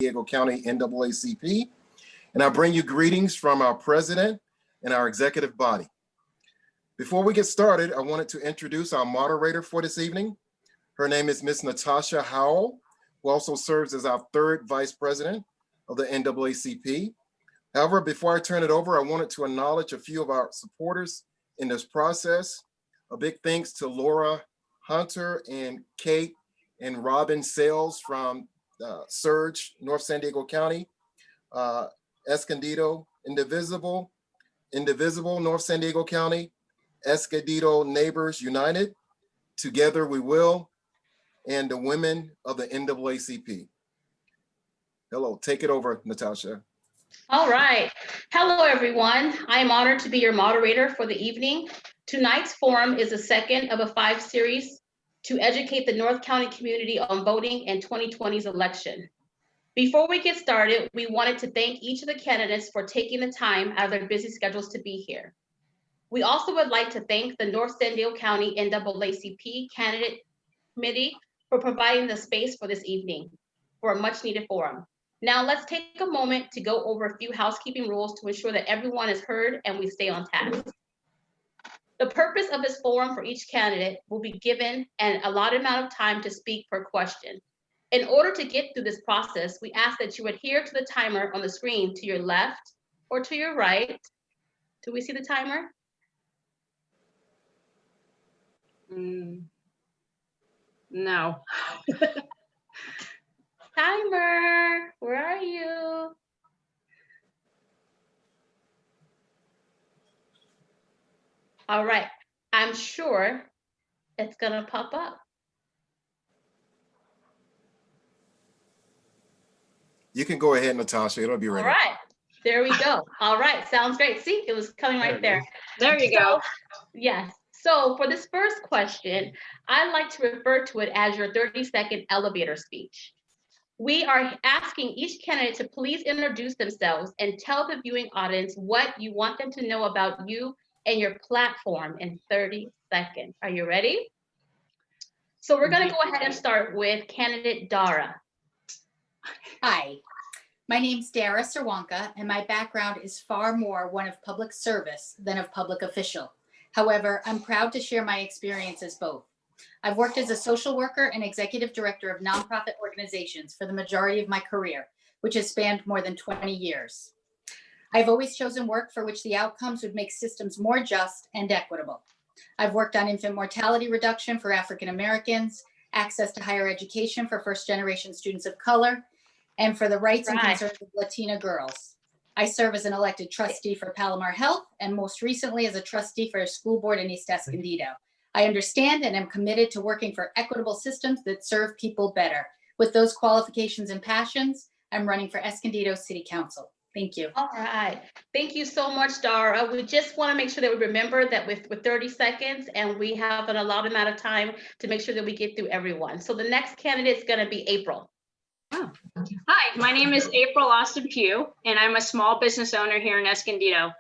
Diego County NAACP. And I bring you greetings from our president and our executive body. Before we get started, I wanted to introduce our moderator for this evening. Her name is Ms. Natasha Howell, who also serves as our third vice president of the NAACP. However, before I turn it over, I wanted to acknowledge a few of our supporters in this process. A big thanks to Laura Hunter and Kate and Robin Sales from Surge, North San Diego County, Escondido, Indivisible, North San Diego County, Escondido Neighbors United, Together We Will, and the women of the NAACP. Hello, take it over, Natasha. All right. Hello, everyone. I am honored to be your moderator for the evening. Tonight's forum is the second of a 5 series to educate the North County community on voting in 2020's election. Before we get started, we wanted to thank each of the candidates for taking the time out of their busy schedules to be here. We also would like to thank the North San Diego County NAACP Candidate Committee for providing the space for this evening for a much needed forum. Now let's take a moment to go over a few housekeeping rules to ensure that everyone is heard and we stay on task. The purpose of this forum for each candidate will be given an allotted amount of time to speak per question. In order to get through this process, we ask that you adhere to the timer on the screen to your left or to your right. Do we see the timer? No. Timer, where are you? All right, I'm sure it's gonna pop up. You can go ahead, Natasha, it'll be ready. All right, there we go. All right, sounds great. See, it was coming right there. There you go. Yes, so for this first question, I like to refer to it as your 30-second elevator speech. We are asking each candidate to please introduce themselves and tell the viewing audience what you want them to know about you and your platform in 30 seconds. Are you ready? So we're gonna go ahead and start with candidate Dara. Hi, my name's Dara Serwanka, and my background is far more one of public service than of public official. However, I'm proud to share my experience as both. I've worked as a social worker and executive director of nonprofit organizations for the majority of my career, which has spanned more than 20 years. I've always chosen work for which the outcomes would make systems more just and equitable. I've worked on infant mortality reduction for African Americans, access to higher education for first-generation students of color, and for the rights and concerns of Latina girls. I serve as an elected trustee for Palomar Health, and most recently as a trustee for a school board in East Escondido. I understand and am committed to working for equitable systems that serve people better. With those qualifications and passions, I'm running for Escondido City Council. Thank you. All right, thank you so much, Dara. We just want to make sure that we remember that with 30 seconds and we have an allotted amount of time to make sure that we get through everyone. So the next candidate is going to be April. Oh. Hi, my name is April Austin Pugh, and I'm a small business owner here in Escondido.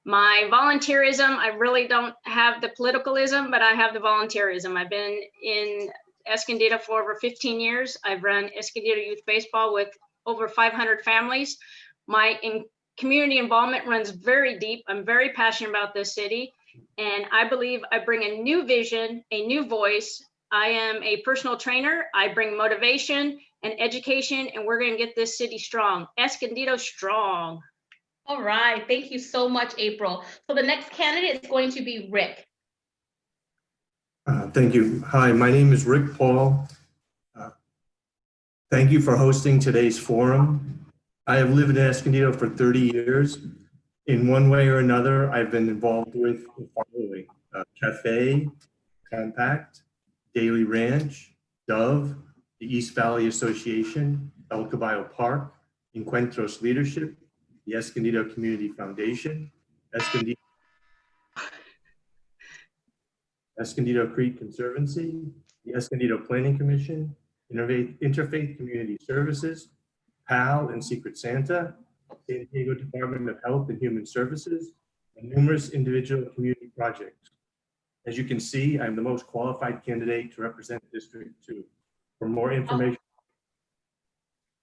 My volunteerism, I really don't have the politicalism, but I have the volunteerism. I've been in Escondido for over 15 years. I've run Escondido Youth Baseball with over 500 families. My community involvement runs very deep. I'm very passionate about this city, and I believe I bring a new vision, a new voice. I am a personal trainer. I bring motivation and education, and we're going to get this city strong. Escondido strong. All right, thank you so much, April. So the next candidate is going to be Rick. Thank you. Hi, my name is Rick Paul. Thank you for hosting today's forum. I have lived in Escondido for 30 years. In one way or another, I've been involved with the following: Cafe, Compact, Daily Ranch, Dove, the East Valley Association, El Caballo Park, Encuentros Leadership, the Escondido Community Foundation, Escondido Creek Conservancy, the Escondido Planning Commission, Interfaith Community Services, PAL and Secret Santa, San Diego Department of Health and Human Services, and numerous individual community projects. As you can see, I'm the most qualified candidate to represent District 2. For more information,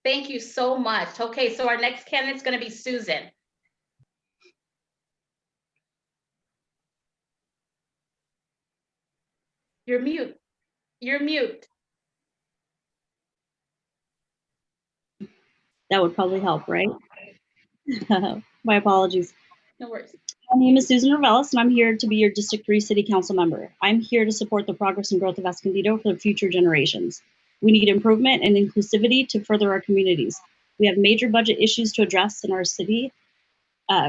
Thank you so much. Okay, so our next candidate is going to be Susan. You're mute. You're mute. That would probably help, right? My apologies. No worries. My name is Susan Revelis, and I'm here to be your District 3 City Council member. I'm here to support the progress and growth of Escondido for the future generations. We need improvement and inclusivity to further our communities. We have major budget issues to address in our city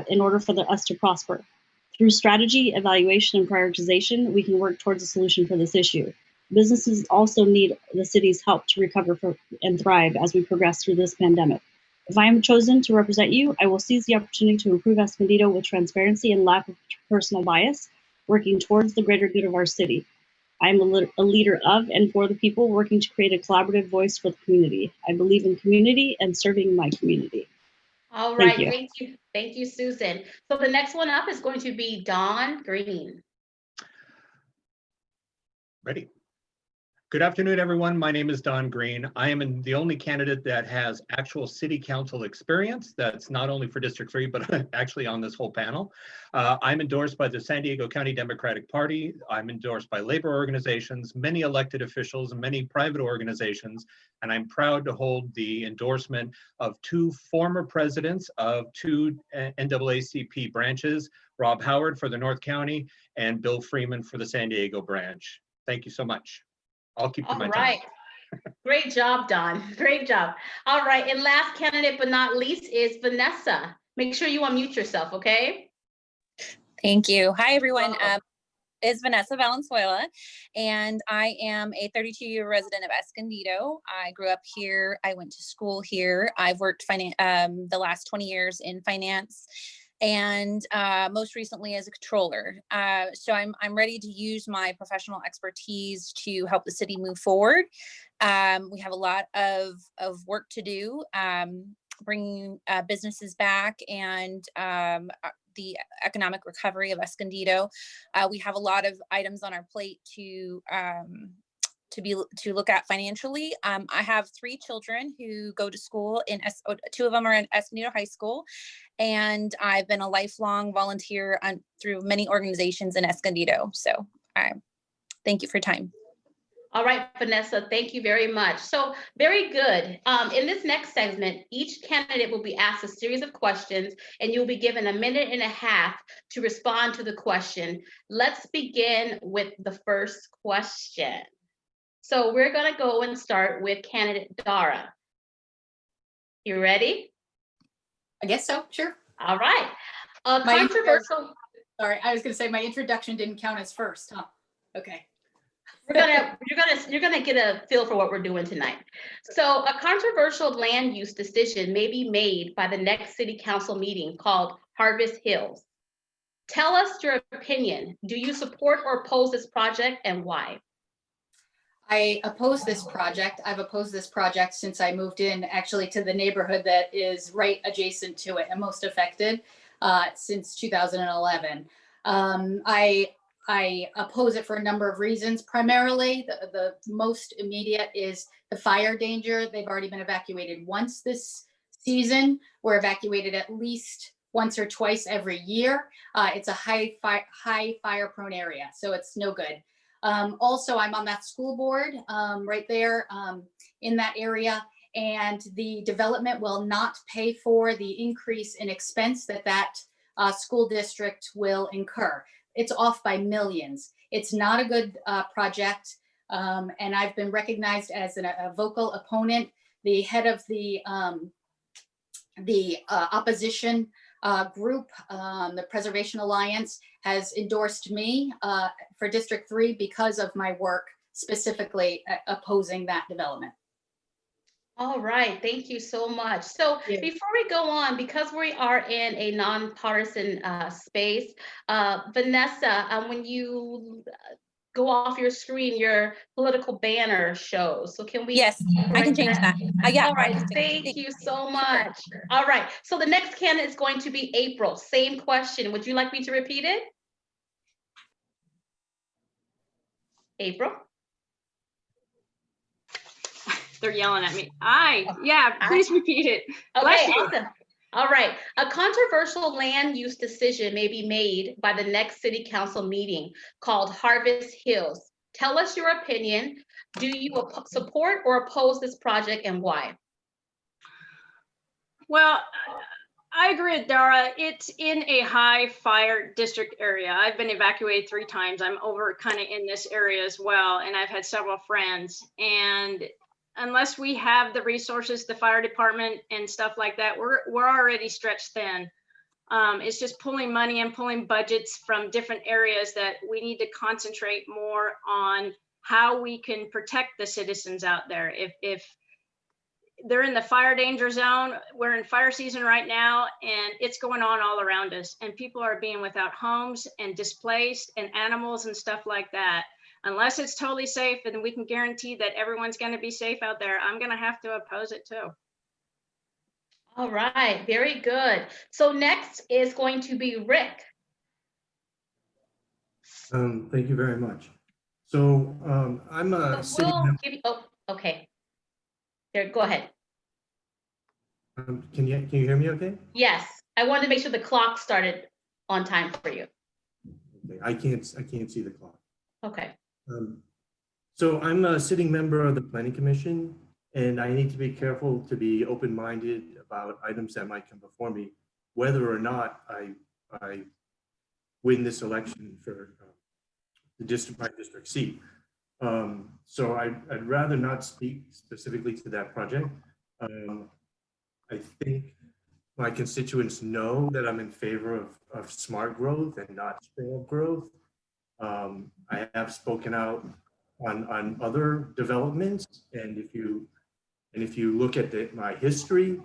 in order for us to prosper. Through strategy, evaluation, and prioritization, we can work towards a solution for this issue. Businesses also need the city's help to recover and thrive as we progress through this pandemic. If I am chosen to represent you, I will seize the opportunity to improve Escondido with transparency and lack of personal bias, working towards the greater good of our city. I am a leader of and for the people, working to create a collaborative voice for the community. I believe in community and serving my community. All right, you. thank you. Thank you, Susan. So the next one up is going to be Dawn Green. Ready. Good afternoon, everyone. My name is Don Green. I am the only candidate that has actual city council experience. That's not only for District 3, but actually on this whole panel. I'm endorsed by the San Diego County Democratic Party. I'm endorsed by labor organizations, many elected officials, and many private organizations. And I'm proud to hold the endorsement of 2 former presidents of 2 NAACP branches, Rob Howard for the North County and Bill Freeman for the San Diego branch. Thank you so much. I'll keep to my time. All right. Great job, Don. Great job. All right. And last candidate, but not least, is Vanessa. Make sure you unmute yourself, okay? Thank you. Hi, everyone. Welcome. It's Vanessa Valenzuela, and I am a 32-year resident of Escondido. I grew up here. I went to school here. I've worked the last 20 years in finance, and most recently as a controller. So I'm ready to use my professional expertise to help the city move forward. We have a lot of work to do, bringing businesses back and the economic recovery of Escondido. We have a lot of items on our plate to look at financially. I have 3 children who go to school 2 of them are in Escondido High School, and I've been a lifelong volunteer through many organizations in Escondido. So thank you for your time. All right, Vanessa, thank you very much. So very good. In this next segment, each candidate will be asked a series of questions, and you'll be given 1.5 minutes to respond to the question. Let's begin with the first question. So we're going to go and start with candidate Dara. You ready? I guess so, sure. All right. My Controversial. Sorry, I was gonna say my introduction didn't count as first, huh? Okay. You're gonna get a feel for what we're doing tonight. So a controversial land use decision may be made by the next city council meeting called Harvest Hills. Tell us your opinion. Do you support or oppose this project, and why? I oppose this project. I've opposed this project since I moved in actually to the neighborhood that is right adjacent to it and most affected since 2011. I oppose it for a number of reasons. Primarily, the most immediate is the fire danger. They've already been evacuated once this season. We're evacuated at least once or twice every year. It's a high fire prone area, so it's no good. Also, I'm on that school board right there in that area, and the development will not pay for the increase in expense that school district will incur. It's off by millions. It's not a good project, and I've been recognized as a vocal opponent. The head of the opposition group, the Preservation Alliance, has endorsed me for District 3 because of my work specifically opposing that development. All right, thank you so much. So before we go on, because we are in a nonpartisan space, Vanessa, when you go off your screen, your political banner shows. So can we? Yes, I can change that. Yeah. All right, thank you so much. All right, so the next candidate is going to be April. Same question. Would you like me to repeat it? April? They're yelling at me. Aye, yeah, please repeat it. Bless Okay, you. awesome. All right. A controversial land use decision may be made by the next city council meeting called Harvest Hills. Tell us your opinion. Do you support or oppose this project and why? Well, I agree with Dara. It's in a high fire district area. I've been evacuated 3 times. I'm over kind of in this area as well. And I've had several friends. And unless we have the resources, the fire department and stuff like that, we're already stretched thin. It's just pulling money and pulling budgets from different areas that we need to concentrate more on how we can protect the citizens out there. If they're in the fire danger zone, we're in fire season right now, and it's going on all around us. And people are being without homes and displaced and animals and stuff like that. Unless it's totally safe and we can guarantee that everyone's going to be safe out there, I'm going to have to oppose it too. All right, very good. So next is going to be Rick. Thank you very much. So I'm a city We'll member. give you, oh, okay. There, go ahead. Can you hear me okay? Yes, I wanted to make sure the clock started on time for you. Okay. I can't see the clock. Okay. So I'm a sitting member of the Planning Commission, and I need to be careful to be open-minded about items that might come before me, whether or not I win this election for my district seat. So I'd rather not speak specifically to that project. I think my constituents know that I'm in favor of smart growth and not scale growth. I have spoken out on other developments, and if you look at my history,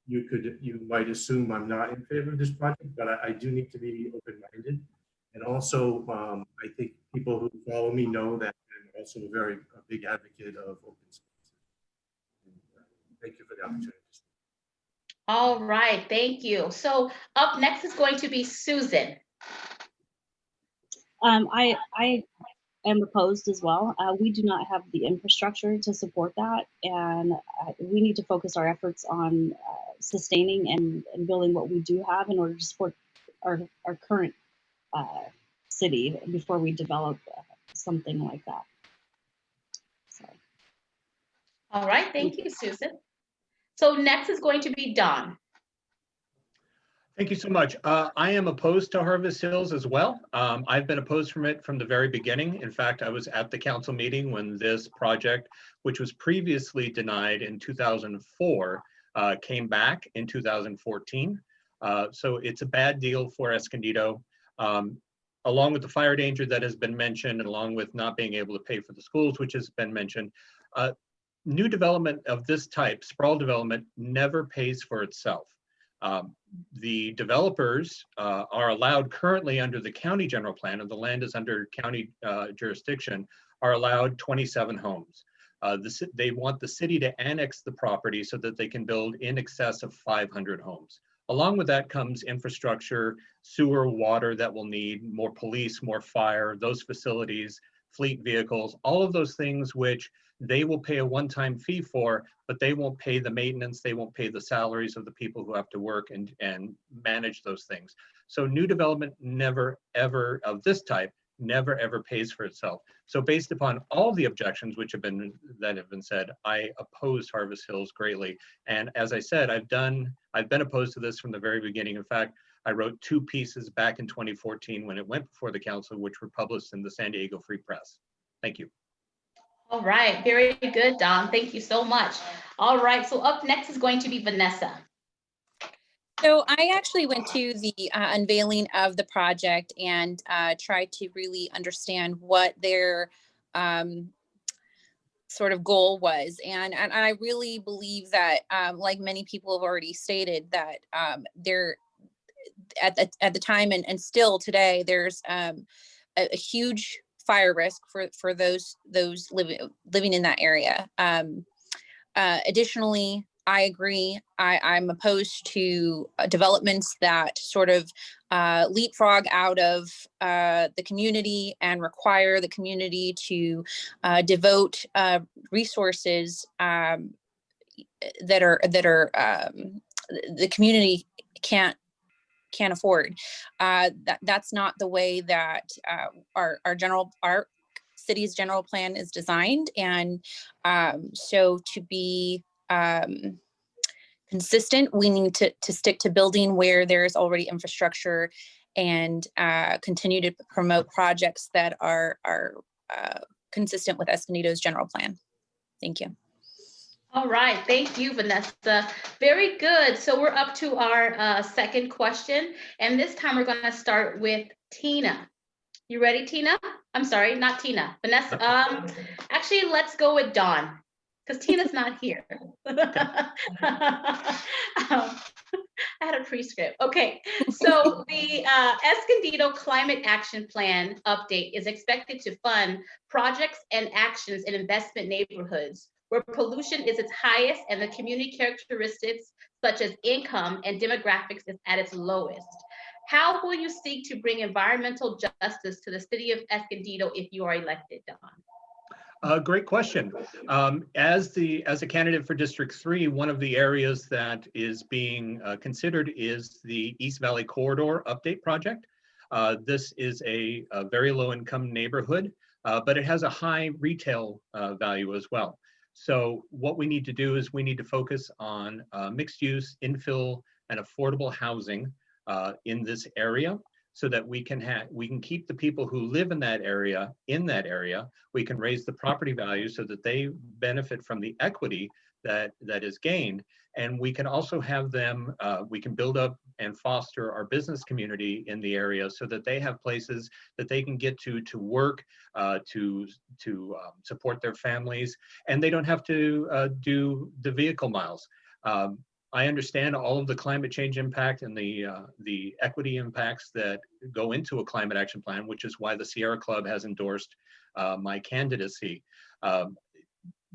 you might assume I'm not in favor of this project, but I do need to be open-minded. And also, I think people who follow me know that I'm also a big advocate of open spaces. Thank you for the opportunity. All right, thank you. So up next is going to be Susan. I am opposed as well. We do not have the infrastructure to support that, and we need to focus our efforts on sustaining and building what we do have in order to support our current city before we develop something like that. So. All right, thank you, Susan. So next is going to be Don. Thank you so much. I am opposed to Harvest Hills as well. I've been opposed from it from the very beginning. In fact, I was at the council meeting when this project, which was previously denied in 2004, came back in 2014. So it's a bad deal for Escondido. Along with the fire danger that has been mentioned, and along with not being able to pay for the schools, which has been mentioned, new development of this type, sprawl development, never pays for itself. The developers are allowed currently under the county general plan, and the land is under county jurisdiction, are allowed 27 homes. They want the city to annex the property so that they can build in excess of 500 homes. Along with that comes infrastructure, sewer, water that will need, more police, more fire, those facilities, fleet vehicles, all of those things which they will pay a one-time fee for, but they won't pay the maintenance, they won't pay the salaries of the people who have to work and manage those things. So new development never, ever, of this type, never, ever pays for itself. So based upon all the objections that have been said, I oppose Harvest Hills greatly. And as I said, I've been opposed to this from the very beginning. In fact, I wrote 2 pieces back in 2014 when it went before the council, which were published in the San Diego Free Press. Thank you. All right, very good, Don. Thank you so much. All right, so up next is going to be Vanessa. So I actually went to the unveiling of the project and tried to really understand what their sort of goal was. And I really believe that, like many people have already stated, that there at the time and still today, there's a huge fire risk for those living in that area. Additionally, I agree. I'm opposed to developments that sort of leapfrog out of the community and require the community to devote resources that are the community can't afford. That's not the way that our city's general plan is designed. And so to be consistent, we need to stick to building where there's already infrastructure and continue to promote projects that are consistent with Escondido's general plan. Thank you. All right, thank you, Vanessa. Very good. So we're up to our second question, and this time we're going to start with Tina. You ready, Tina? I'm sorry, not Tina. Vanessa. Actually, let's go with Dawn, because Tina's not here. I had a pre-script. Okay, so the Escondido Climate Action Plan update is expected to fund projects and actions in investment neighborhoods where pollution is its highest and the community characteristics such as income and demographics is at its lowest. How will you seek to bring environmental justice to the city of Escondido if you are elected, Don? Great question. As a candidate for District 3, one of the areas that is being considered is the East Valley Corridor Update Project. This is a very low-income neighborhood, but it has a high retail value as well. So what we need to do is we need to focus on mixed-use, infill, and affordable housing in this area, so that we can keep the people who live in that area. We can raise the property value so that they benefit from the equity that is gained, and we can also have them. We can build up and foster our business community in the area so that they have places that they can get to work, to support their families, and they don't have to do the vehicle miles. I understand all of the climate change impact and the equity impacts that go into a climate action plan, which is why the Sierra Club has endorsed my candidacy.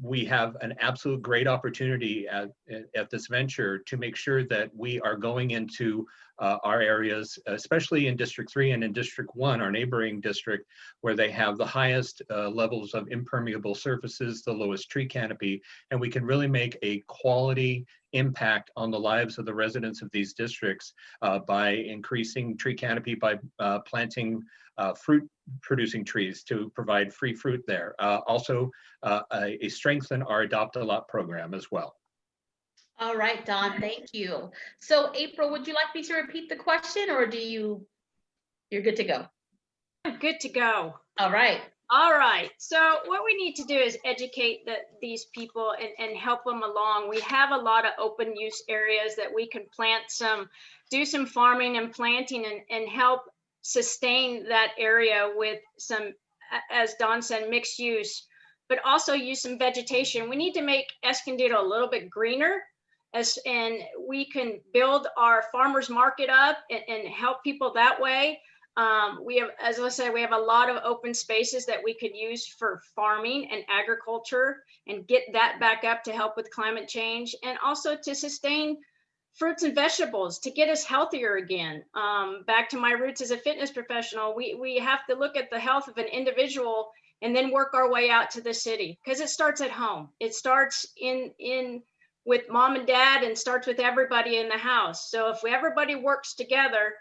We have an absolute great opportunity at this venture to make sure that we are going into our areas, especially in District 3 and in District 1, our neighboring district, where they have the highest levels of impermeable surfaces, the lowest tree canopy, and we can really make a quality impact on the lives of the residents of these districts by increasing tree canopy, by planting fruit producing trees to provide free fruit there. Also, a strengthen our Adopt a Lot program as well. All right, Don, thank you. So April, would you like me to repeat the question, or you're good to go? I'm good to go. All right. All right, so what we need to do is educate these people and help them along. We have a lot of open use areas that we can do some farming and planting and help sustain that area with some, as Don said, mixed use, but also use some vegetation. We need to make Escondido a little bit greener, and we can build our farmers market up and help people that way. We have, as I said, we have a lot of open spaces that we could use for farming and agriculture and get that back up to help with climate change, and also to sustain fruits and vegetables to get us healthier again. Back to my roots as a fitness professional, we have to look at the health of an individual and then work our way out to the city, because it starts at home. It starts with mom and dad and starts with everybody in the house. So if everybody works together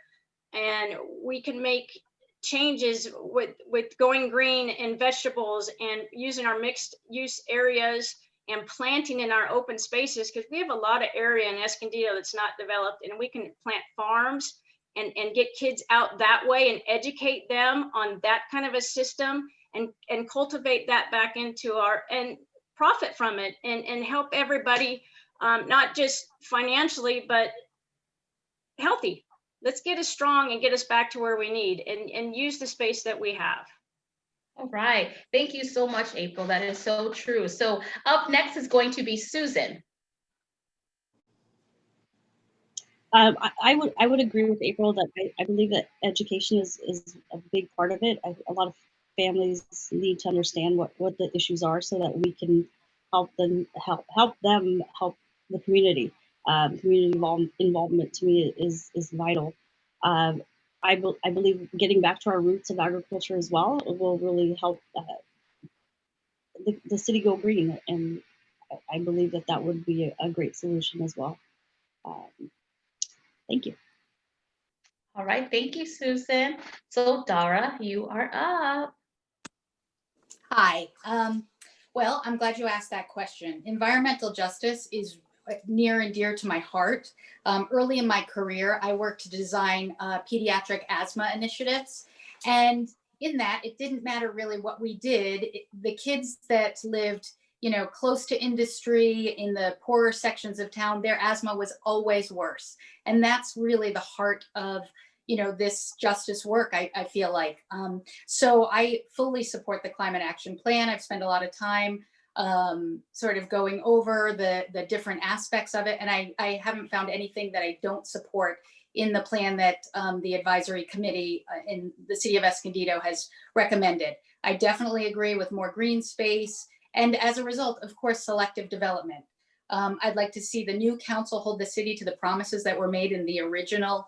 and we can make changes with going green and vegetables and using our mixed use areas and planting in our open spaces, because we have a lot of area in Escondido that's not developed, and we can plant farms and get kids out that way and educate them on that kind of a system and cultivate that back into and profit from it and help everybody, not just financially, but healthy. Let's get us strong and get us back to where we need and use the space that we have. All right. Thank you so much, April. That is so true. So up next is going to be Susan. I would agree with April that I believe that education is a big part of it. A lot of families need to understand what the issues are so that we can help them help the community. Community involvement to me is vital. I believe getting back to our roots of agriculture as well will really help the city go green, and I believe that that would be a great solution as well. Thank you. All right, thank you, Susan. So Dara, you are up. Hi. Well, I'm glad you asked that question. Environmental justice is near and dear to my heart. Early in my career, I worked to design pediatric asthma initiatives. And in that, it didn't matter really what we did. The kids that lived, close to industry in the poorer sections of town, their asthma was always worse. And that's really the heart of this justice work, I feel like. So I fully support the climate action plan. I've spent a lot of time sort of going over the different aspects of it. And I haven't found anything that I don't support in the plan that the advisory committee in the city of Escondido has recommended. I definitely agree with more green space. And as a result, of course, selective development. I'd like to see the new council hold the city to the promises that were made in the original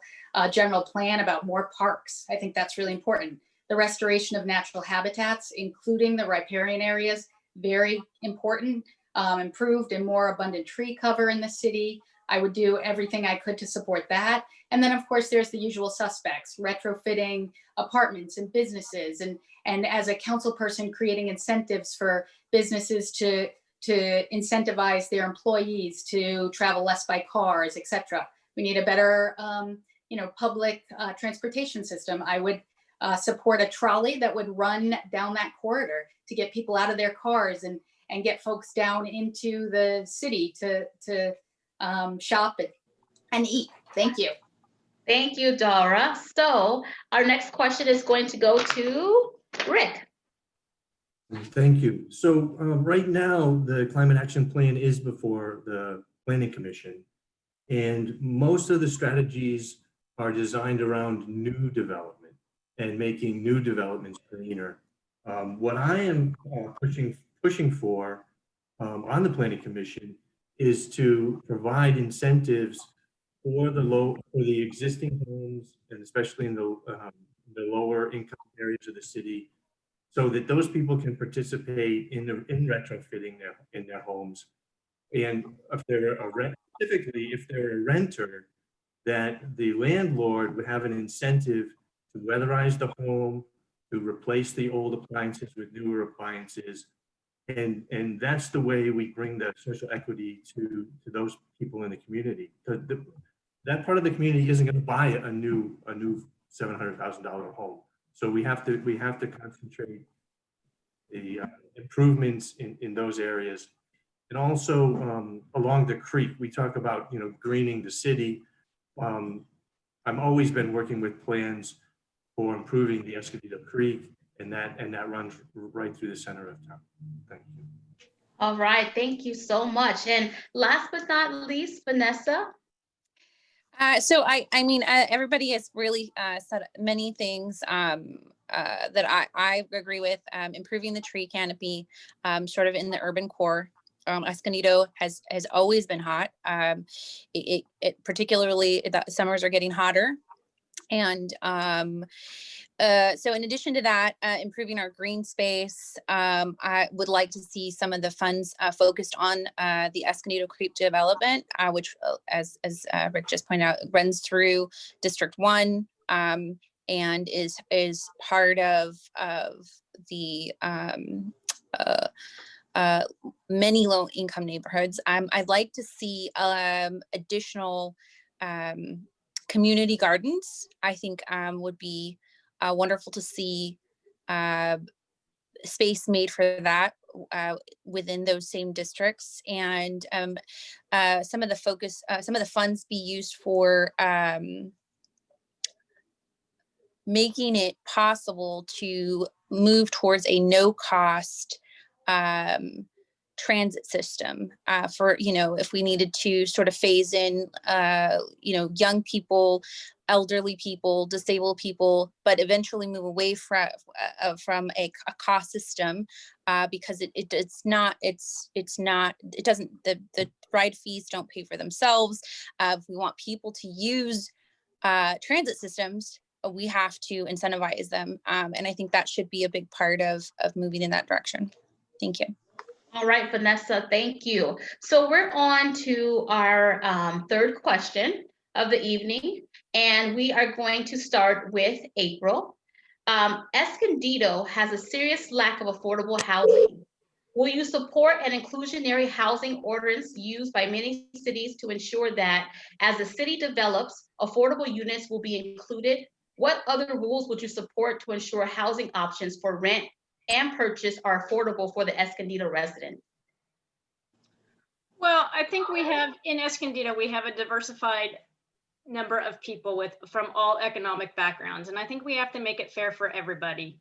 general plan about more parks. I think that's really important. The restoration of natural habitats, including the riparian areas, very important. Improved and more abundant tree cover in the city. I would do everything I could to support that. And then of course, there's the usual suspects, retrofitting apartments and businesses. And as a council person, creating incentives for businesses to incentivize their employees to travel less by cars, et cetera. We need a better public transportation system. I would support a trolley that would run down that corridor to get people out of their cars and get folks down into the city to shop and eat. Thank you. Thank you, Dara. So our next question is going to go to Rick. Thank you. So right now, the climate action plan is before the Planning Commission, and most of the strategies are designed around new development and making new developments greener. What I am pushing for on the Planning Commission is to provide incentives for the existing homes, and especially in the lower income areas of the city, so that those people can participate in retrofitting their homes. And if they're typically if they're a renter, that the landlord would have an incentive to weatherize the home, to replace the old appliances with newer appliances. And that's the way we bring the social equity to those people in the community. That part of the community isn't going to buy a new $700,000 home. So we have to concentrate the improvements in those areas. And also along the creek, we talk about greening the city. I've always been working with plans for improving the Escondido Creek, and that runs right through the center of town. Thank you. All right, thank you so much. And last but not least, Vanessa. So I mean, everybody has really said many things that I agree with. Improving the tree canopy, sort of in the urban core. Escondido has always been hot. It particularly the summers are getting hotter, and so in addition to that, improving our green space, I would like to see some of the funds focused on the Escondido Creek development, which, as Rick just pointed out, runs through District 1 and is part of the many low-income neighborhoods. I'd like to see additional community gardens. I think would be wonderful to see space made for that within those same districts, and some of the funds be used for making it possible to move towards a no-cost transit system for, if we needed to sort of phase in, young people, elderly people, disabled people, but eventually move away from a cost system because the ride fees don't pay for themselves. If we want people to use transit systems, we have to incentivize them. And I think that should be a big part of moving in that direction. Thank you. All right, Vanessa, thank you. So we're on to our third question of the evening, and we are going to start with April. Escondido has a serious lack of affordable housing. Will you support an inclusionary housing ordinance used by many cities to ensure that as the city develops, affordable units will be included? What other rules would you support to ensure housing options for rent and purchase are affordable for the Escondido resident? Well, I think we have in Escondido, we have a diversified number of people from all economic backgrounds. And I think we have to make it fair for everybody.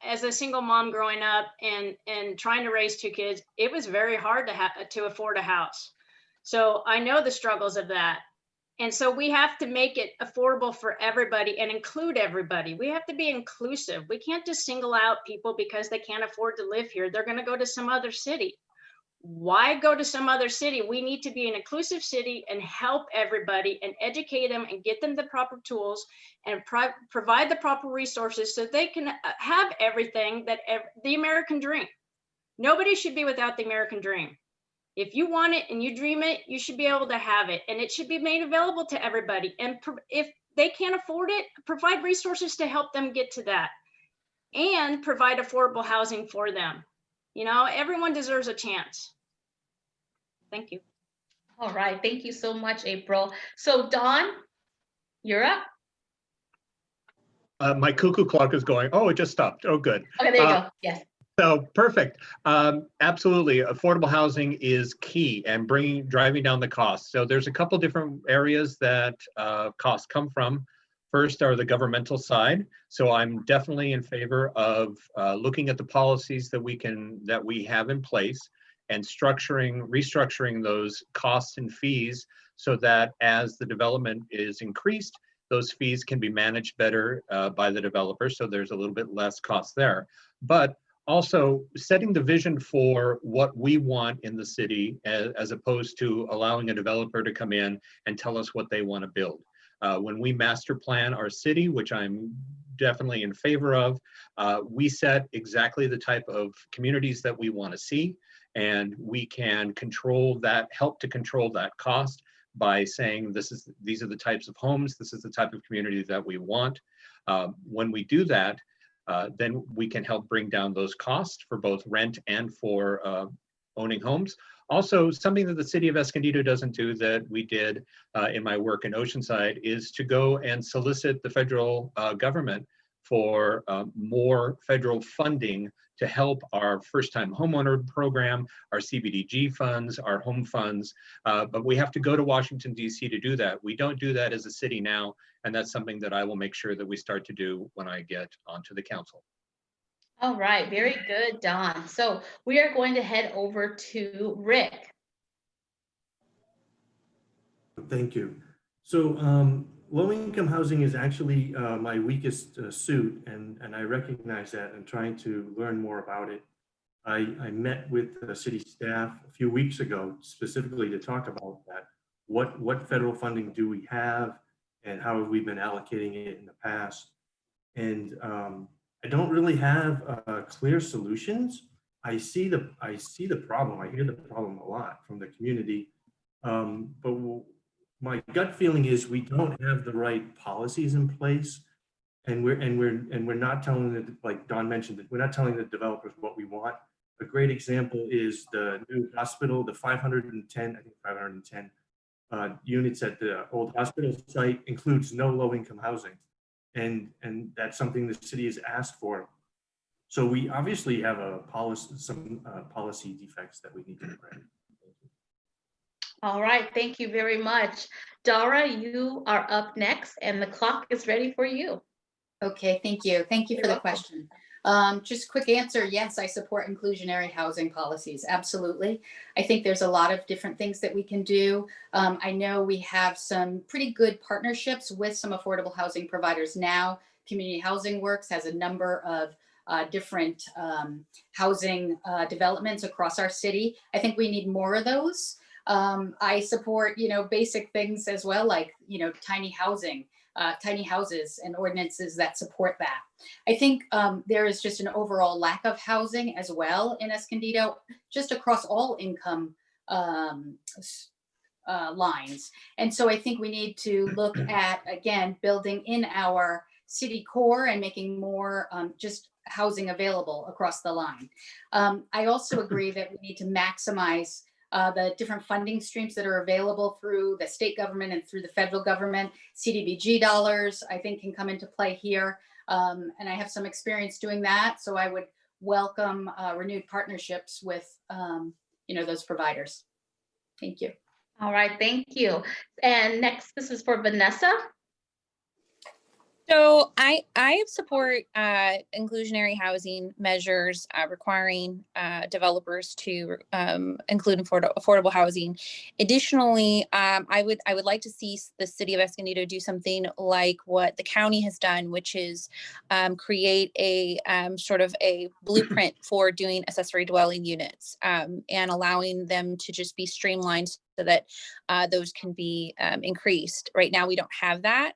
As a single mom growing up and trying to raise two kids, it was very hard to afford a house. So I know the struggles of that. And so we have to make it affordable for everybody and include everybody. We have to be inclusive. We can't just single out people because they can't afford to live here. They're going to go to some other city. Why go to some other city? We need to be an inclusive city and help everybody and educate them and get them the proper tools and provide the proper resources so they can have everything that the American dream. Nobody should be without the American dream. If you want it and you dream it, you should be able to have it, and it should be made available to everybody. And if they can't afford it, provide resources to help them get to that and provide affordable housing for them. You know, everyone deserves a chance. Thank you. All right, thank you so much, April. So Dawn, you're up. My cuckoo clock is going, oh, it just stopped. Oh, good. Okay, there you go, yes. So perfect. Absolutely. Affordable housing is key and driving down the cost. So there's a couple different areas that costs come from. First are the governmental side. So I'm definitely in favor of looking at the policies that we have in place and restructuring those costs and fees so that as the development is increased, those fees can be managed better by the developer. So there's a little bit less cost there. But also setting the vision for what we want in the city as opposed to allowing a developer to come in and tell us what they want to build. When we master plan our city, which I'm definitely in favor of, we set exactly the type of communities that we want to see, and we can help to control that cost by saying these are the types of homes, this is the type of community that we want. When we do that, then we can help bring down those costs for both rent and for owning homes. Also, something that the city of Escondido doesn't do that we did in my work in Oceanside is to go and solicit the federal government for more federal funding to help our first-time homeowner program, our CBDG funds, our home funds, but we have to go to Washington, D.C. to do that. We don't do that as a city now, and that's something that I will make sure that we start to do when I get onto the council. All right, very good, Don. So we are going to head over to Rick. Thank you. So low-income housing is actually my weakest suit, and I recognize that and trying to learn more about it. I met with the city staff a few weeks ago specifically to talk about that. What federal funding do we have, and how have we been allocating it in the past? And I don't really have clear solutions. I see the problem. I hear the problem a lot from the community, but my gut feeling is we don't have the right policies in place, and we're not telling it, like Don mentioned, that we're not telling the developers what we want. A great example is the new hospital, the 510 units at the old hospital site includes no low-income housing, and that's something the city has asked for. So we obviously have some policy defects that we need to correct. All right, thank you very much. Dara, you are up next, and the clock is ready for you. Okay, thank you. Thank you for the You're welcome. question. Just quick answer, yes, I support inclusionary housing policies, absolutely. I think there's a lot of different things that we can do. I know we have some pretty good partnerships with some affordable housing providers now. Community Housing Works has a number of different housing developments across our city. I think we need more of those. I support, basic things as well, like, tiny houses and ordinances that support that. I think there is just an overall lack of housing as well in Escondido, just across all income lines. And so I think we need to look at, again, building in our city core and making more just housing available across the line. I also agree that we need to maximize the different funding streams that are available through the state government and through the federal government. CDBG dollars, I think, can come into play here. And I have some experience doing that. So I would welcome renewed partnerships with, those providers. Thank you. All right, thank you. And next, this is for Vanessa. So I support inclusionary housing measures requiring developers to include affordable housing. Additionally, I would like to see the city of Escondido do something like what the county has done, which is create a sort of a blueprint for doing accessory dwelling units and allowing them to just be streamlined so that those can be increased. Right now, we don't have that.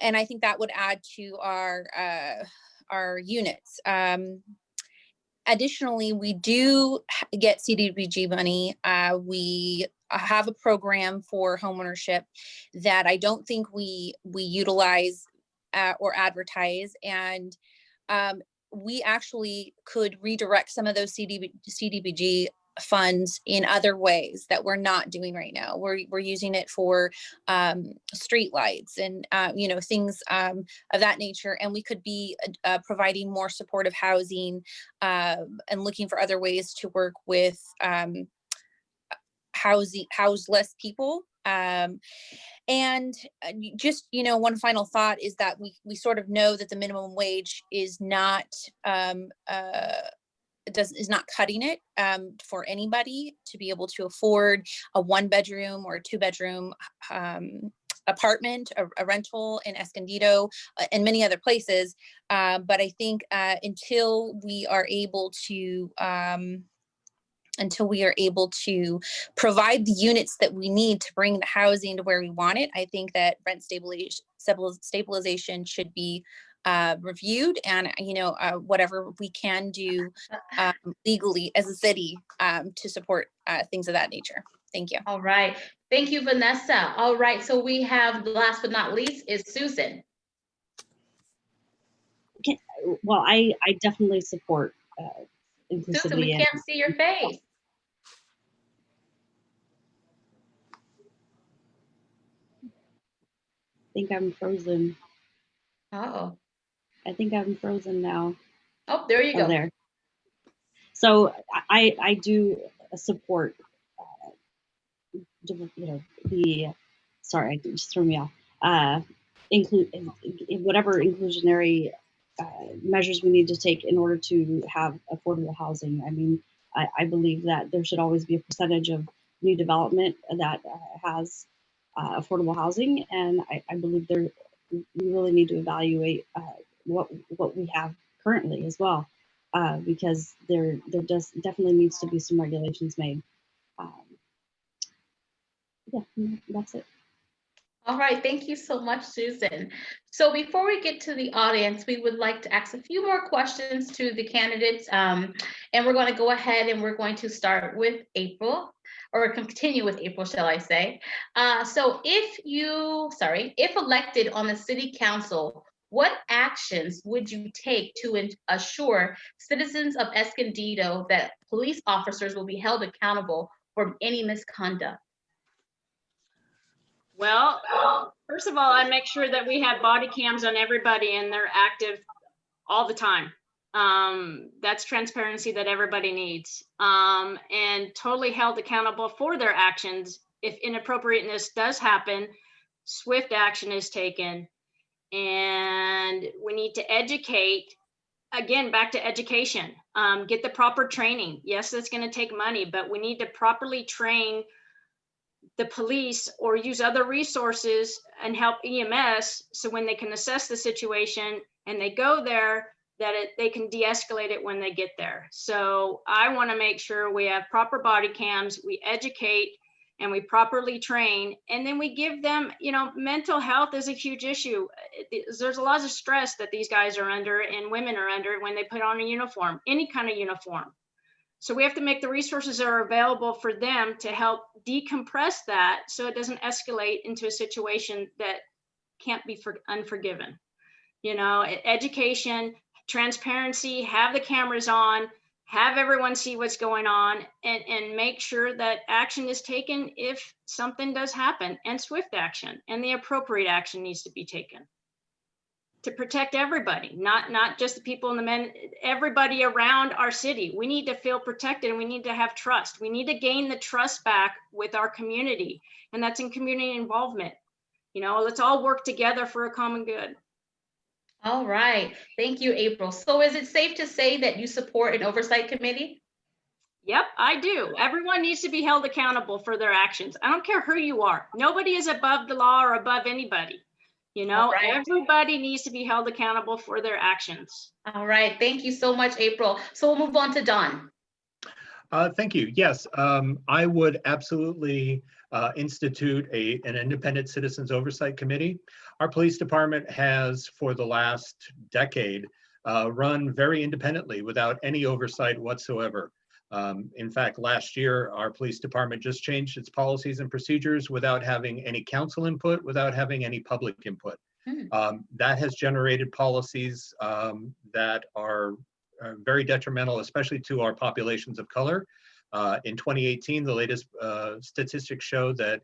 And I think that would add to our units. Additionally, we do get CDBG money. We have a program for homeownership that I don't think we utilize or advertise, and we actually could redirect some of those CDBG funds in other ways that we're not doing right now. We're using it for street lights and things of that nature, and we could be providing more supportive housing and looking for other ways to work with houseless people. And just, one final thought is that we sort of know that the minimum wage is not is not cutting it for anybody to be able to afford a 1-bedroom or a 2-bedroom apartment, a rental in Escondido and many other places. But I think until we are able to provide the units that we need to bring the housing to where we want it, I think that rent stabilization should be reviewed, and whatever we can do legally as a city to support things of that nature. Thank you. All right, thank you, Vanessa. All right, so we have, last but not least, is Susan. Okay. Well, I definitely support inclusivity. Susan, we can't see your face. I think I'm frozen. Oh. I think I'm frozen now. Oh, there you go. There. So I do support, sorry, it just threw me off. Include whatever inclusionary measures we need to take in order to have affordable housing. I mean, I believe that there should always be a percentage of new development that has affordable housing, and I believe we really need to evaluate what we have currently as well, because there definitely needs to be some regulations made. Yeah, that's it. All right, thank you so much, Susan. So before we get to the audience, we would like to ask a few more questions to the candidates. And we're going to go ahead and we're going to start with April, or continue with April, shall I say. So if elected on the city council, what actions would you take to assure citizens of Escondido that police officers will be held accountable for any misconduct? Well, first of all, I make sure that we have body cams on everybody and they're active all the time. That's transparency that everybody needs, and totally held accountable for their actions. If inappropriateness does happen, swift action is taken. And we need to educate, again, back to education, get the proper training. Yes, it's going to take money, but we need to properly train the police or use other resources and help EMS, so when they can assess the situation and they go there, that they can de-escalate it when they get there. So I want to make sure we have proper body cams, we educate, and we properly train, and then we give them, mental health is a huge issue. There's a lot of stress that these guys are under and women are under when they put on a uniform, any kind of uniform. So we have to make the resources that are available for them to help decompress that so it doesn't escalate into a situation that can't be unforgiven. Education, transparency, have the cameras on, have everyone see what's going on, and make sure that action is taken if something does happen, and swift action, and the appropriate action needs to be taken to protect everybody, not just the people in the men, everybody around our city. We need to feel protected, and we need to have trust. We need to gain the trust back with our community, and that's in community involvement. Let's all work together for a common good. All right, thank you, April. So is it safe to say that you support an oversight committee? Yep, I do. Everyone needs to be held accountable for their actions. I don't care who you are. Nobody is above the law or above anybody. Right. Everybody needs to be held accountable for their actions. All right, thank you so much, April. So we'll move on to Don. Thank you. Yes, I would absolutely institute an independent citizens oversight committee. Our police department has, for the last decade, run very independently without any oversight whatsoever. In fact, last year, our police department just changed its policies and procedures without having any council input, without having any public input. That has generated policies that are very detrimental, especially to our populations of color. In 2018, the latest statistics show that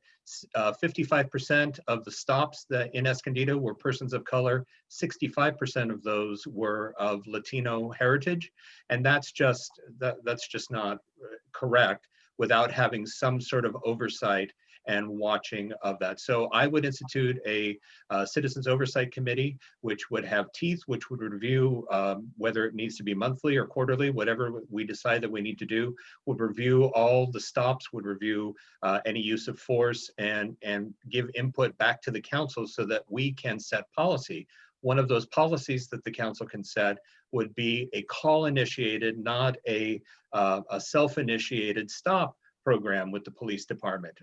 55% of the stops that in Escondido were persons of color, 65% of those were of Latino heritage, and that's just not correct without having some sort of oversight and watching of that. So I would institute a citizens oversight committee, which would have teeth, which would review whether it needs to be monthly or quarterly, whatever we decide that we need to do, would review all the stops, would review any use of force, and give input back to the council so that we can set policy. One of those policies that the council can set would be a call initiated, not a self-initiated stop program with the police department.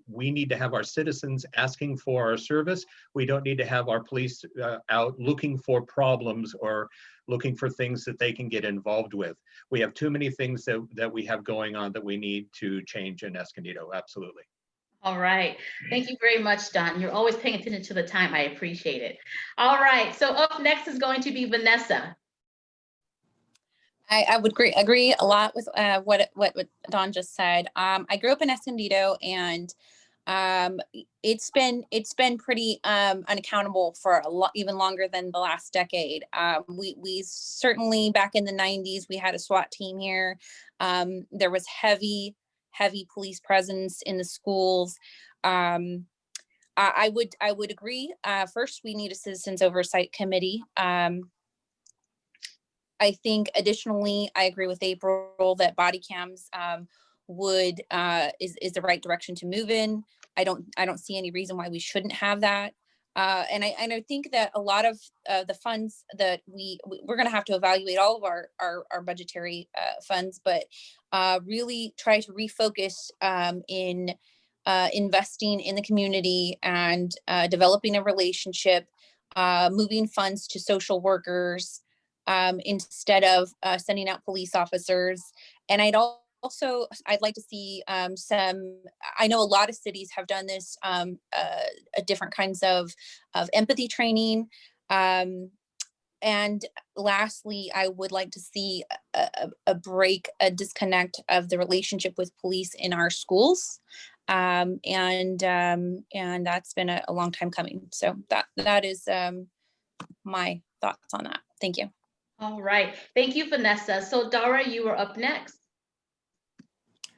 We need to have our citizens asking for our service. We don't need to have our police out looking for problems or looking for things that they can get involved with. We have too many things that we have going on that we need to change in Escondido, absolutely. All right, thank you very much, Don. You're always paying attention to the time. I appreciate it. All right, so up next is going to be Vanessa. I would agree a lot with what Don just said. I grew up in Escondido, and it's been pretty unaccountable for even longer than the last decade. We certainly, back in the 90s, we had a SWAT team here. There was heavy police presence in the schools. I would agree. First, we need a citizens oversight committee. I think additionally, I agree with April that body cams is the right direction to move in. I don't see any reason why we shouldn't have that. And I think that a lot of the funds that we're going to have to evaluate all of our budgetary funds, but really try to refocus in investing in the community and developing a relationship, moving funds to social workers, instead of sending out police officers. And I'd like to see I know a lot of cities have done this, different kinds of empathy training. And lastly, I would like to see a disconnect of the relationship with police in our schools. And that's been a long time coming. So that is my thoughts on that. Thank you. All right, thank you, Vanessa. So Dara, you are up next.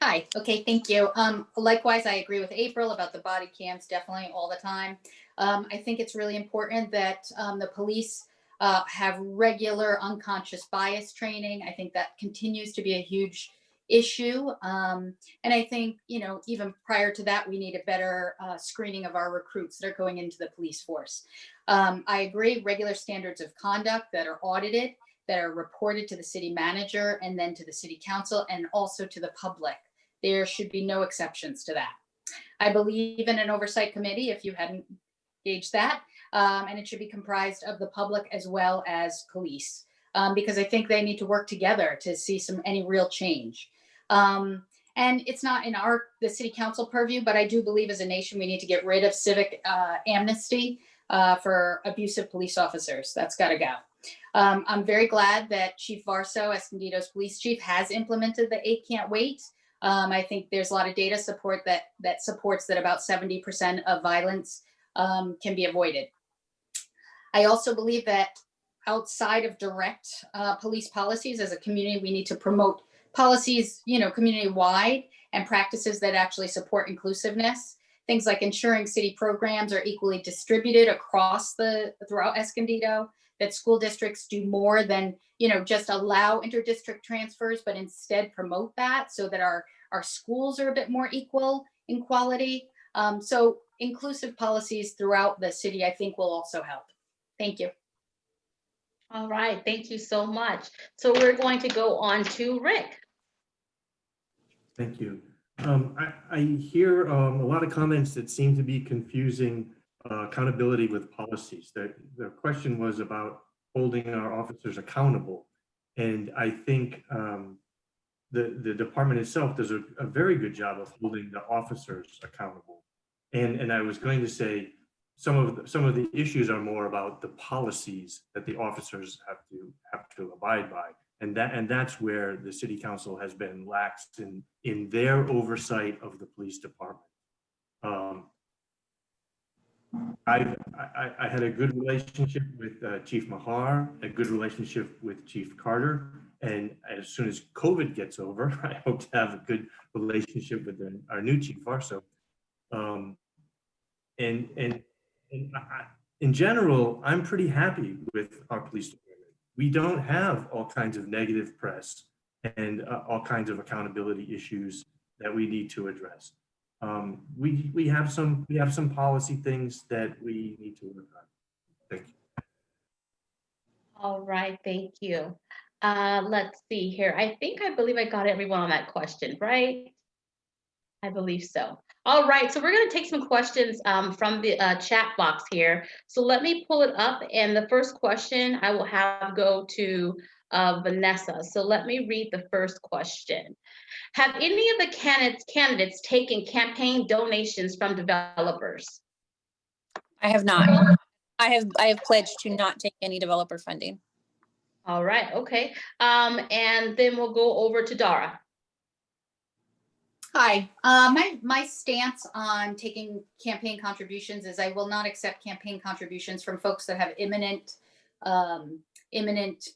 Hi, okay, thank you. Likewise, I agree with April about the body cams, definitely all the time. I think it's really important that the police have regular unconscious bias training. I think that continues to be a huge issue. And I think, even prior to that, we need a better screening of our recruits that are going into the police force. I agree, regular standards of conduct that are audited, that are reported to the city manager and then to the city council and also to the public. There should be no exceptions to that. I believe in an oversight committee, if you hadn't gauged that, and it should be comprised of the public as well as police, because I think they need to work together to see any real change. And it's not in the city council purview, but I do believe as a nation, we need to get rid of civic amnesty for abusive police officers. That's got to go. I'm very glad that Chief Varso, Escondido's police chief, has implemented the 8 Can't Wait. I think there's a lot of data support that supports that about 70% of violence can be avoided. I also believe that outside of direct police policies, as a community, we need to promote policies, community-wide, and practices that actually support inclusiveness. Things like ensuring city programs are equally distributed throughout Escondido, that school districts do more than, just allow interdistrict transfers, but instead promote that so that our schools are a bit more equal in quality. So inclusive policies throughout the city, I think, will also help. Thank you. All right, thank you so much. So we're going to go on to Rick. Thank you. I hear a lot of comments that seem to be confusing accountability with policies. The question was about holding our officers accountable. And I think the department itself does a very good job of holding the officers accountable. And I was going to say, some of the issues are more about the policies that the officers have to abide by. And that's where the city council has been lax in their oversight of the police department. I had a good relationship with Chief Mahar, a good relationship with Chief Carter, and as soon as COVID gets over, I hope to have a good relationship with our new Chief Varso. In general, I'm pretty happy with our police department. We don't have all kinds of negative press and all kinds of accountability issues that we need to address. We have some policy things that we need to work on. Thank you. All right, thank you. Let's see here. I believe I got everyone on that question, right? I believe so. All right, so we're going to take some questions from the chat box here. So let me pull it up, and the first question I will have go to Vanessa. So let me read the first question. Have any of the candidates taken campaign donations from developers? I have not. I have pledged to not take any developer funding. All right, okay. And then we'll go over to Dara. Hi, my stance on taking campaign contributions is I will not accept campaign contributions from folks that have imminent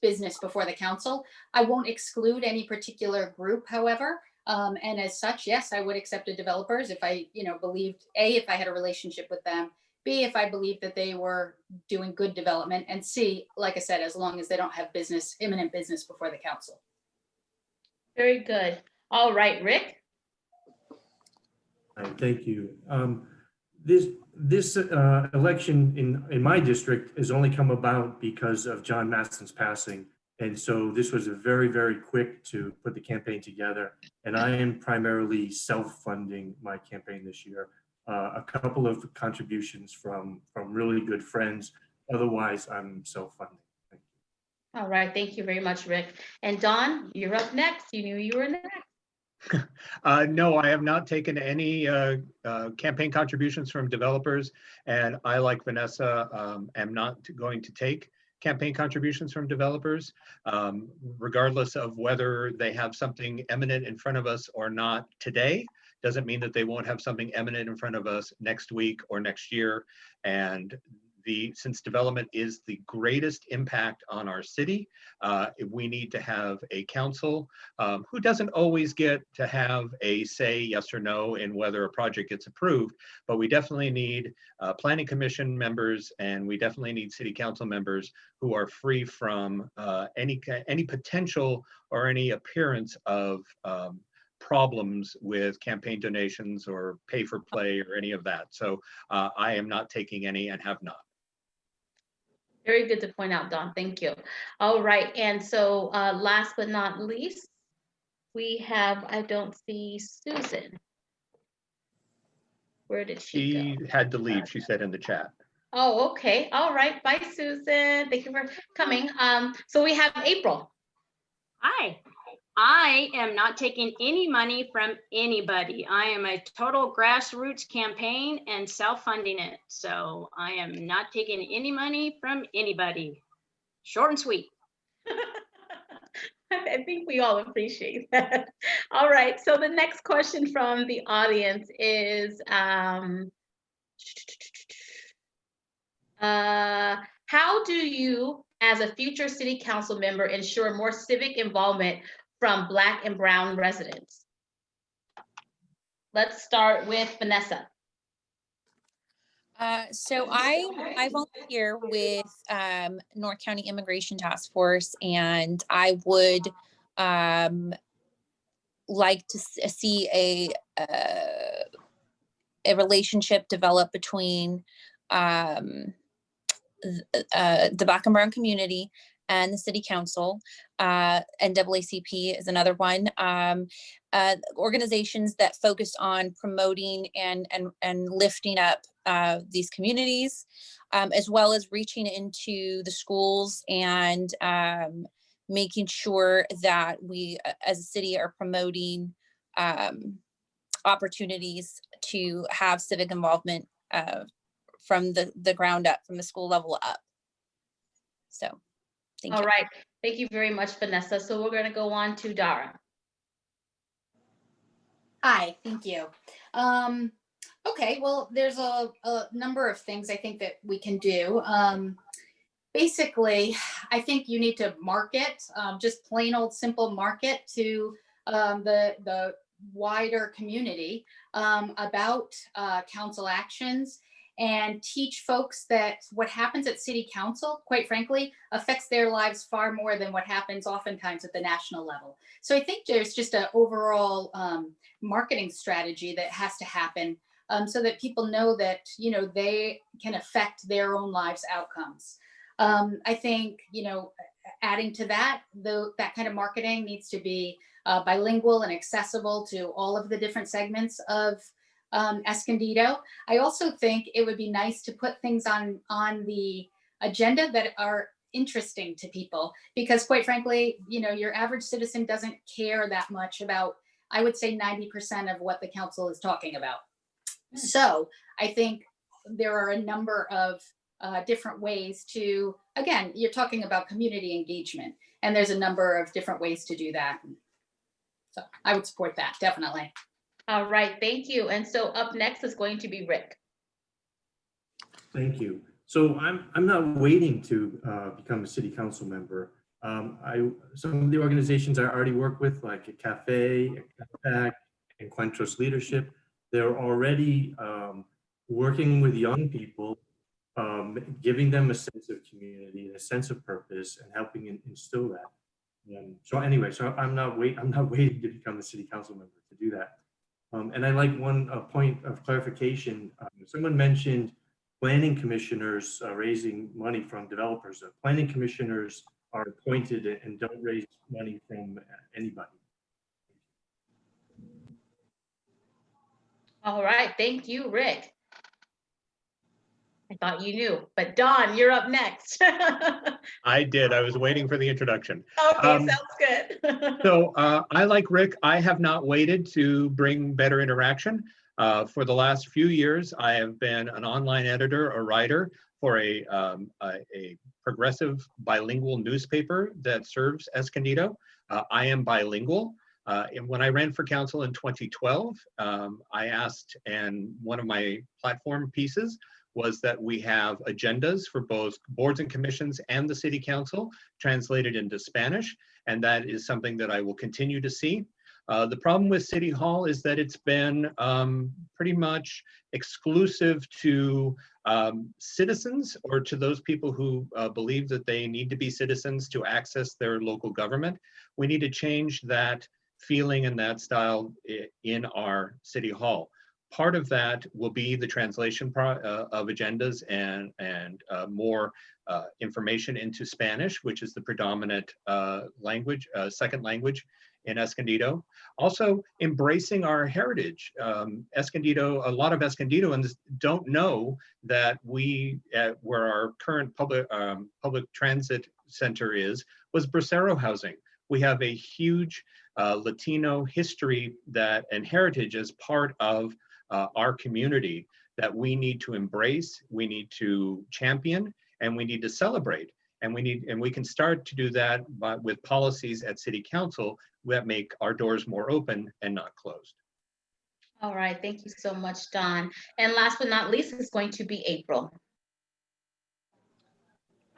business before the council. I won't exclude any particular group, however, and as such, yes, I would accept the developers if I, believed if I had a relationship with them, B, if I believed that they were doing good development, and C, like I said, as long as they don't have imminent business before the council. Very good. All right, Rick. All right, thank you. This election in my district has only come about because of John Maston's passing. And so this was a very, very quick to put the campaign together. And I am primarily self-funding my campaign this year. A couple of contributions from really good friends. Otherwise, I'm self-funding. Thank you. All right, thank you very much, Rick. And Don, you're up next. You knew you were next. No, I have not taken any campaign contributions from developers, and I, like Vanessa, am not going to take campaign contributions from developers, regardless of whether they have something imminent in front of us or not today. Doesn't mean that they won't have something imminent in front of us next week or next year. And since development is the greatest impact on our city, we need to have a council who doesn't always get to have a say yes or no in whether a project gets approved, but we definitely need planning commission members, and we definitely need city council members who are free from any potential or any appearance of problems with campaign donations or pay for play or any of that. So I am not taking any and have not. Very good to point out, Dawn. Thank you. All right. And so last but not least, we have, I don't see Susan. Where did she go? She had to leave, she said in the chat. Oh, okay. All right. Bye, Susan. Thank you for coming. So we have April. Hi, I am not taking any money from anybody. I am a total grassroots campaign and self-funding it. So I am not taking any money from anybody. Short and sweet. I think we all appreciate that. All right. So the next question from the audience is, how do you, as a future city council member, ensure more civic involvement from Black and Brown residents? Let's start with Vanessa. So I volunteer with North County Immigration Task Force, and I would like to see a relationship develop between the Black and Brown community and the city council. NAACP is another one. Organizations that focus on promoting and lifting up these communities, as well as reaching into the schools and making sure that we as a city are promoting opportunities to have civic involvement from the ground up, from the school level up. So, thank you. All right. Thank you very much, Vanessa. So we're going to go on to Dara. Hi, thank you. Okay, well, there's a number of things I think that we can do. Basically, I think you need to market, just plain old simple market to the wider community about council actions, and teach folks that what happens at city council, quite frankly, affects their lives far more than what happens oftentimes at the national level. So I think there's just an overall marketing strategy that has to happen so that people know that, you know, they can affect their own lives' outcomes. I think, you know, adding to that, that kind of marketing needs to be bilingual and accessible to all of the different segments of Escondido. I also think it would be nice to put things on the agenda that are interesting to people, because quite frankly, you know, your average citizen doesn't care that much about, I would say 90% of what the council is talking about. So I think there are a number of different ways to, again, you're talking about community engagement, and there's a number of different ways to do that. So I would support that, definitely. All right, thank you. And so up next is going to be Rick. Thank you. So I'm not waiting to become a city council member. Some of the organizations I already work with, like a cafe, a Compact, and Quentros Leadership, they're already working with young people, giving them a sense of community, a sense of purpose, and helping instill that. So anyway, so I'm not waiting to become a city council member to do that. And I like one point of clarification. Someone mentioned planning commissioners raising money from developers. Planning commissioners are appointed and don't raise money from anybody. All right, thank you, Rick. I thought you knew, but Dawn, you're up next. I did. I was waiting for the introduction. Okay, sounds good. So I, like Rick, I have not waited to bring better interaction. For the last few years, I have been an online editor, a writer for a progressive bilingual newspaper that serves Escondido. I am bilingual. And when I ran for council in 2012, I asked, and one of my platform pieces was that we have agendas for both boards and commissions and the city council translated into Spanish. And that is something that I will continue to see. The problem with City Hall is that it's been pretty much exclusive to citizens, or to those people who believe that they need to be citizens to access their local government. We need to change that feeling and that style in our City Hall. Part of that will be the translation of agendas and more information into Spanish, which is the predominant language, second language in Escondido. Also embracing our heritage. Escondido, a lot of Escondidoans don't know that where our current public transit center was Bracero housing. We have a huge Latino history and heritage as part of our community that we need to embrace, we need to champion, and we need to celebrate. And we can start to do that with policies at City Council that make our doors more open and not closed. All right, thank you so much, Don. And last but not least is going to be April.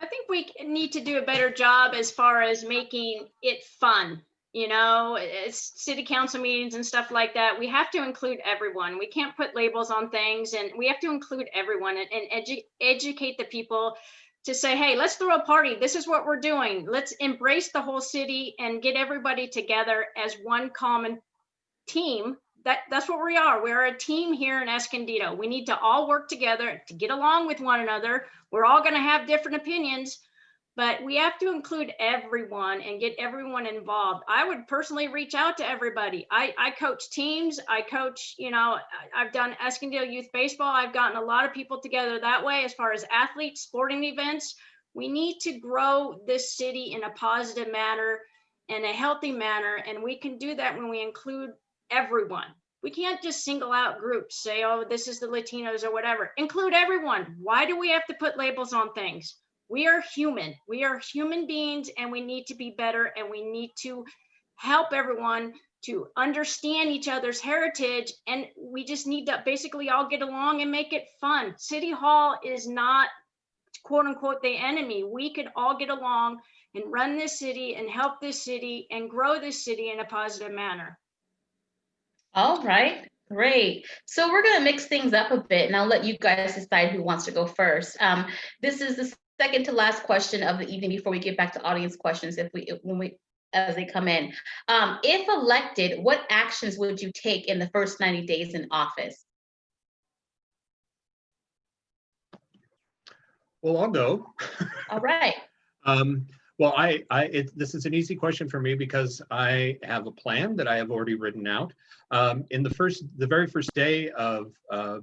I think we need to do a better job as far as making it fun. You know, it's city council meetings and stuff like that. We have to include everyone. We can't put labels on things, and we have to include everyone and educate the people to say, hey, let's throw a party. This is what we're doing. Let's embrace the whole city and get everybody together as one common team. That's what we are. We're a team here in Escondido. We need to all work together to get along with one another. We're all going to have different opinions, but we have to include everyone and get everyone involved. I would personally reach out to everybody. I coach teams. I coach, you know, I've done Escondido Youth Baseball. I've gotten a lot of people together that way as far as athletes, sporting events. We need to grow this city in a positive manner and a healthy manner. And we can do that when we include everyone. We can't just single out groups, say, oh, this is the Latinos or whatever. Include everyone. Why do we have to put labels on things? We are human. We are human beings, and we need to be better, and we need to help everyone to understand each other's heritage, and we just need to basically all get along and make it fun. City Hall is not, quote unquote, the enemy. We could all get along and run this city and help this city and grow this city in a positive manner. All right, great. So we're going to mix things up a bit, and I'll let you guys decide who wants to go first. This is the second to last question of the evening before we get back to audience questions as they come in. If elected, what actions would you take in the first 90 days in office? Well, I'll go. All right. Well, this is an easy question for me because I have a plan that I have already written out. In the very first day of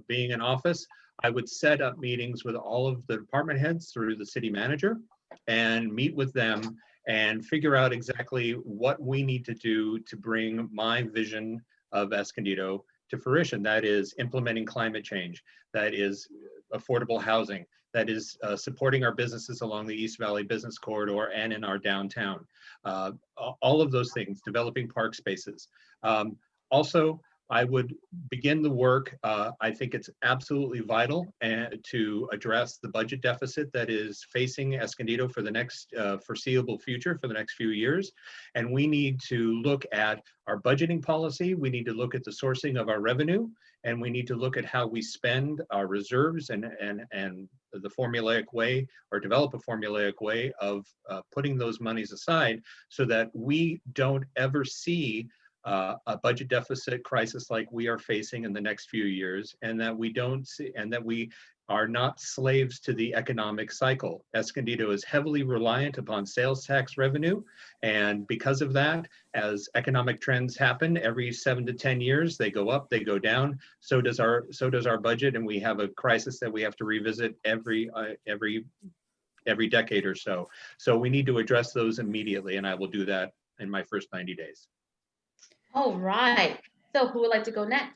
being in office, I would set up meetings with all of the department heads through the city manager and meet with them and figure out exactly what we need to do to bring my vision of Escondido to fruition. That is implementing climate change, that is affordable housing, that is supporting our businesses along the East Valley Business Corridor and in our downtown. All of those things, developing park spaces. Also, I would begin the work. I think it's absolutely vital to address the budget deficit that is facing Escondido for the next foreseeable future, for the next few years. And we need to look at our budgeting policy. We need to look at the sourcing of our revenue, and we need to look at how we spend our reserves and the formulaic way, or develop a formulaic way of putting those monies aside so that we don't ever see a budget deficit crisis like we are facing in the next few years, and that we are not slaves to the economic cycle. Escondido is heavily reliant upon sales tax revenue, and because of that, as economic trends happen every 7 to 10 years, they go up, they go down. So does our budget, and we have a crisis that we have to revisit every decade or so. So we need to address those immediately, and I will do that in my first 90 days. All right. So who would like to go next?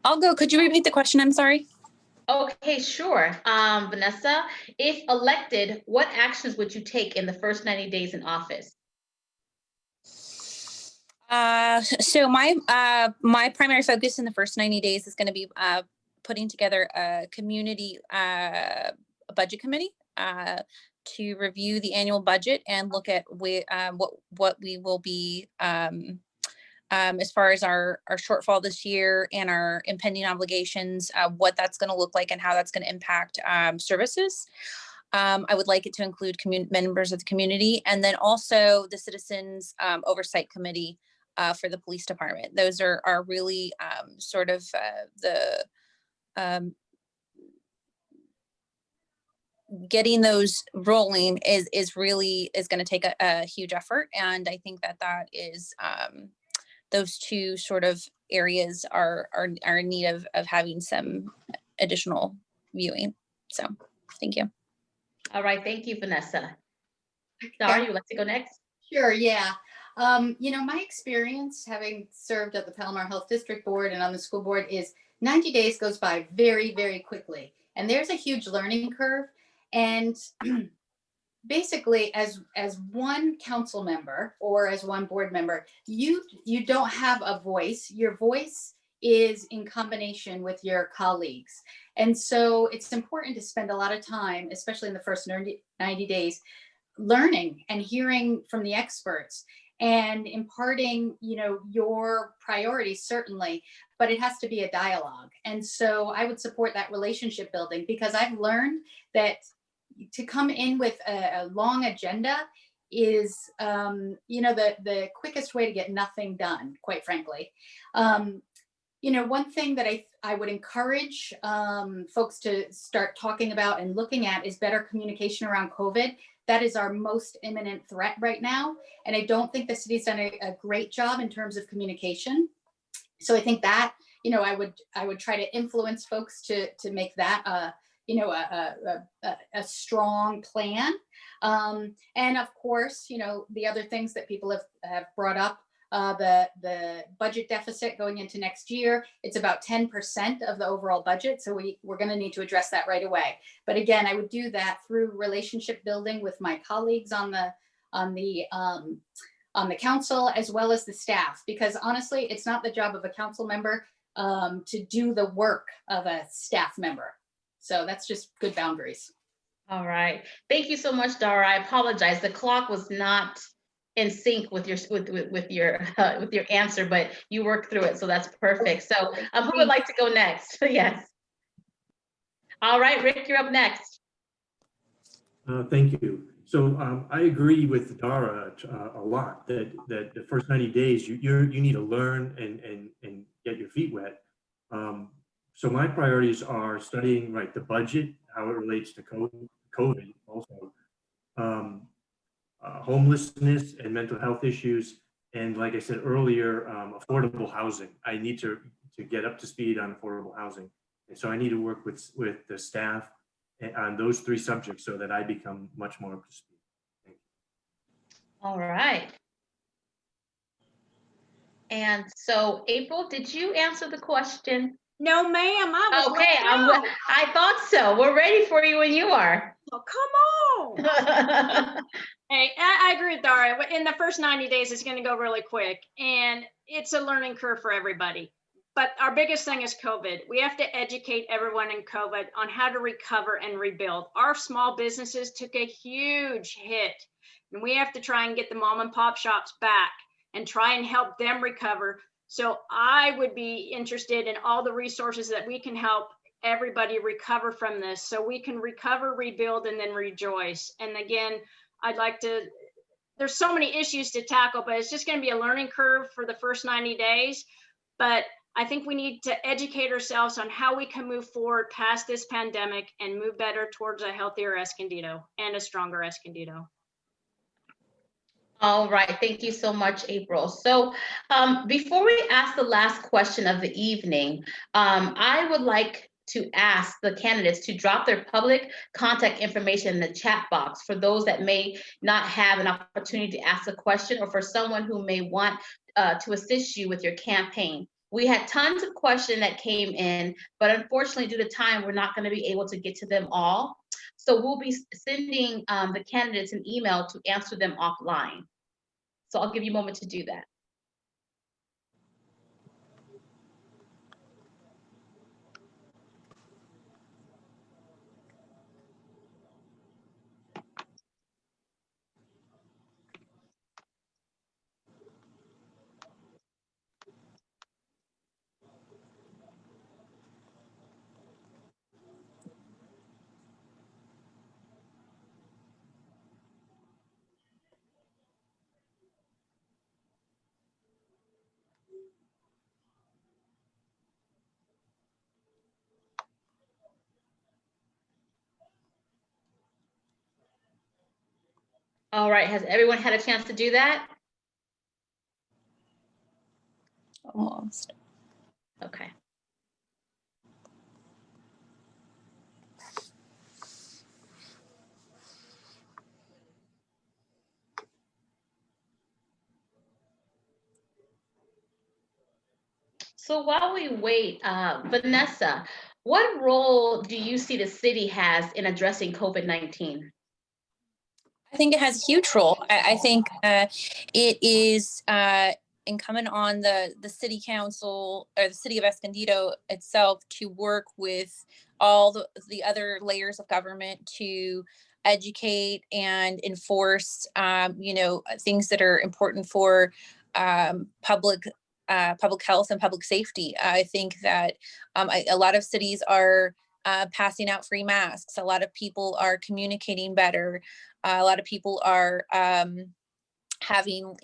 I'll go. Could you repeat the question? I'm sorry. Okay, sure. Vanessa, if elected, what actions would you take in the first 90 days in office? So my primary focus in the first 90 days is going to be putting together a community budget committee to review the annual budget and look at what we will be as far as our shortfall this year and our impending obligations, what that's going to look like and how that's going to impact services. I would like it to include members of the community, and then also the Citizens Oversight Committee for the police department. Those are really sort of the getting those rolling is really going to take a huge effort. And I think that is those two sort of areas are in need of having some additional viewing. So thank you. All right, thank you, Vanessa. Dara, you would like to go next? Sure, yeah. My experience having served at the Palomar Health District Board and on the school board is 90 days goes by very, very quickly. And there's a huge learning curve. And basically, as one council member or as one board member, you don't have a voice. Your voice is in combination with your colleagues. And so it's important to spend a lot of time, especially in the first 90 days, learning and hearing from the experts and imparting, your priorities, certainly, but it has to be a dialogue. And so I would support that relationship building, because I've learned that to come in with a long agenda is, the quickest way to get nothing done, quite frankly. One thing that I would encourage folks to start talking about and looking at is better communication around COVID. That is our most imminent threat right now. And I don't think the city's done a great job in terms of communication. So I think that, I would try to influence folks to make that a strong plan. And of course, the other things that people have brought up, the budget deficit going into next year, it's about 10% of the overall budget. So we're going to need to address that right away. But again, I would do that through relationship building with my colleagues on the council, as well as the staff, because honestly, it's not the job of a council member to do the work of a staff member. So that's just good boundaries. All right. Thank you so much, Dara. I apologize. The clock was not in sync with your answer, but you worked through it, so that's perfect. So who would like to go next? Yes. All right, Rick, you're up next. Thank you. So I agree with Dara a lot that the first 90 days you need to learn and get your feet wet. So my priorities are studying the budget, how it relates to COVID, also homelessness and mental health issues, and like I said earlier, affordable housing. I need to get up to speed on affordable housing, and so I need to work with the staff on those three subjects so that I become much more up to speed. Thank you. All right. And so, April, did you answer the question? No, ma'am. Okay, I thought so. We're ready for you when you are. Oh, come on. Hey, I agree with Dara. In the first 90 days, it's going to go really quick, and it's a learning curve for everybody. But our biggest thing is COVID. We have to educate everyone in COVID on how to recover and rebuild. Our small businesses took a huge hit, and we have to try and get the mom and pop shops back and try and help them recover. So I would be interested in all the resources that we can help everybody recover from this, so we can recover, rebuild, and then rejoice. And again, there's so many issues to tackle, but it's just going to be a learning curve for the first 90 days. But I think we need to educate ourselves on how we can move forward past this pandemic and move better towards a healthier Escondido and a stronger Escondido. All right, thank you so much, April. So before we ask the last question of the evening, I would like to ask the candidates to drop their public contact information in the chat box for those that may not have an opportunity to ask a question, or for someone who may want to assist you with your campaign. We had tons of questions that came in, but unfortunately, due to time, we're not going to be able to get to them all. So we'll be sending the candidates an email to answer them offline. So I'll give you a moment to do that. All right, has everyone had a chance to do that? Almost. Okay. So while we wait, Vanessa, what role do you see the city has in addressing COVID-19? I think it has a huge role. I think it is incumbent on the city council or the city of Escondido itself to work with all the other layers of government to educate and enforce, things that are important for public health and public safety. I think that a lot of cities are passing out free masks. A lot of people are communicating better. A lot of people are having,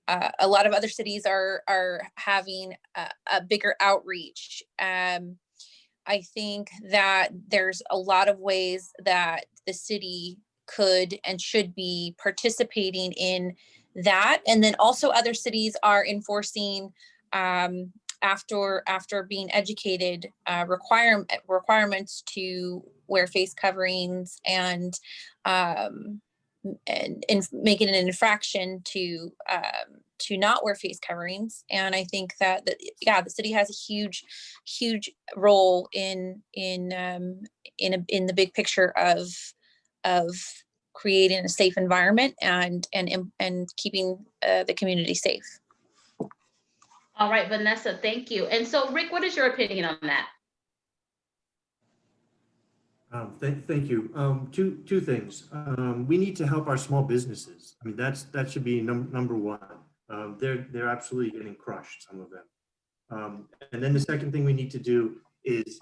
a lot of other cities are having a bigger outreach. I think that there's a lot of ways that the city could and should be participating in that. And then also other cities are enforcing after being educated requirements to wear face coverings and making it an infraction to not wear face coverings. And I think that the city has a huge role in the big picture of creating a safe environment and keeping the community safe. All right, Vanessa, thank you. And so Rick, what is your opinion on that? Thank you. Two things. We need to help our small businesses. I mean, that should be number one. They're absolutely getting crushed, some of them. And then the second thing we need to do is,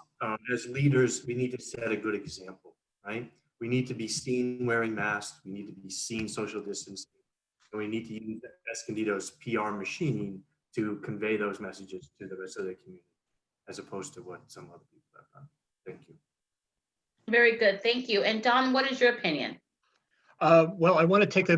as leaders, we need to set a good example, right? We need to be seen wearing masks. We need to be seen social distancing. And we need to use Escondido's PR machine to convey those messages to the rest of the community, as opposed to what some other people have done. Thank you. Very good, thank you. And Don, what is your opinion? Well, I want to take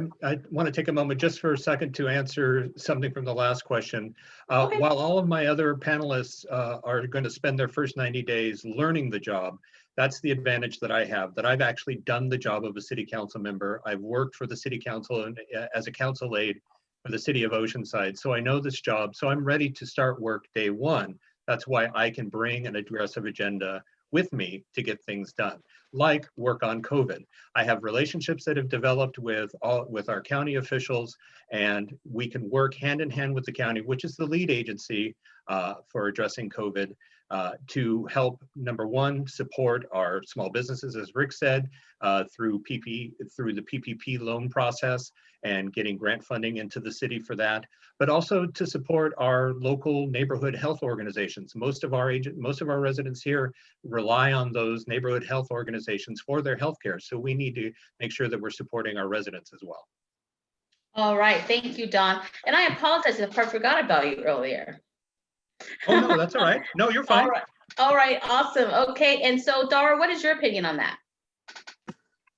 a moment just for a second to answer something from the last question. Okay. While all of my other panelists are going to spend their first 90 days learning the job, that's the advantage that I have, that I've actually done the job of a city council member. I've worked for the city council and as a council aide for the city of Oceanside. So I know this job. So I'm ready to start work day one. That's why I can bring an aggressive agenda with me to get things done, like work on COVID. I have relationships that have developed with our county officials, and we can work hand in hand with the county, which is the lead agency for addressing COVID, to help, number one, support our small businesses, as Rick said, through the PPP loan process and getting grant funding into the city for that, but also to support our local neighborhood health organizations. Most of our residents here rely on those neighborhood health organizations for their health care. So we need to make sure that we're supporting our residents as well. All right, thank you, Don. And I apologize if I forgot about you earlier. Oh, no, that's all right. No, you're fine. All right, awesome. Okay, and so Dara, what is your opinion on that?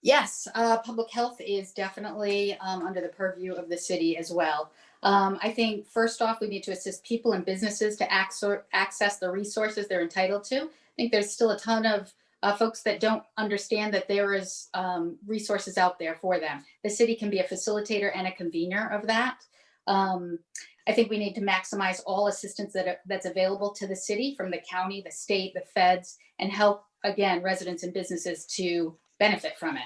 Yes, public health is definitely under the purview of the city as well. I think first off, we need to assist people and businesses to access the resources they're entitled to. I think there's still a ton of folks that don't understand that there is resources out there for them. The city can be a facilitator and a convener of that. I think we need to maximize all assistance that's available to the city from the county, the state, the feds, and help, again, residents and businesses to benefit from it.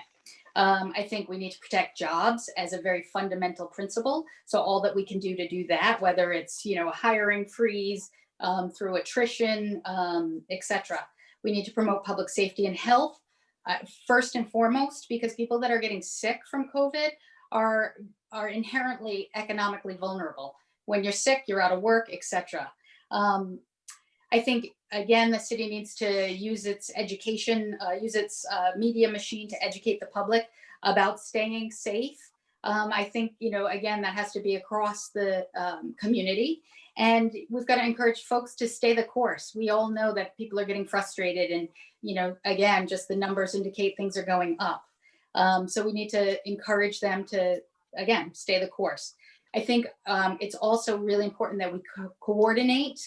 I think we need to protect jobs as a very fundamental principle. So all that we can do to do that, whether it's, a hiring freeze through attrition, etc. We need to promote public safety and health first and foremost, because people that are getting sick from COVID are inherently economically vulnerable. When you're sick, you're out of work, etc. I think, again, the city needs to use its education, use its media machine to educate the public about staying safe. I think, again, that has to be across the community. And we've got to encourage folks to stay the course. We all know that people are getting frustrated and, again, just the numbers indicate things are going up. So we need to encourage them to, again, stay the course. I think it's also really important that we coordinate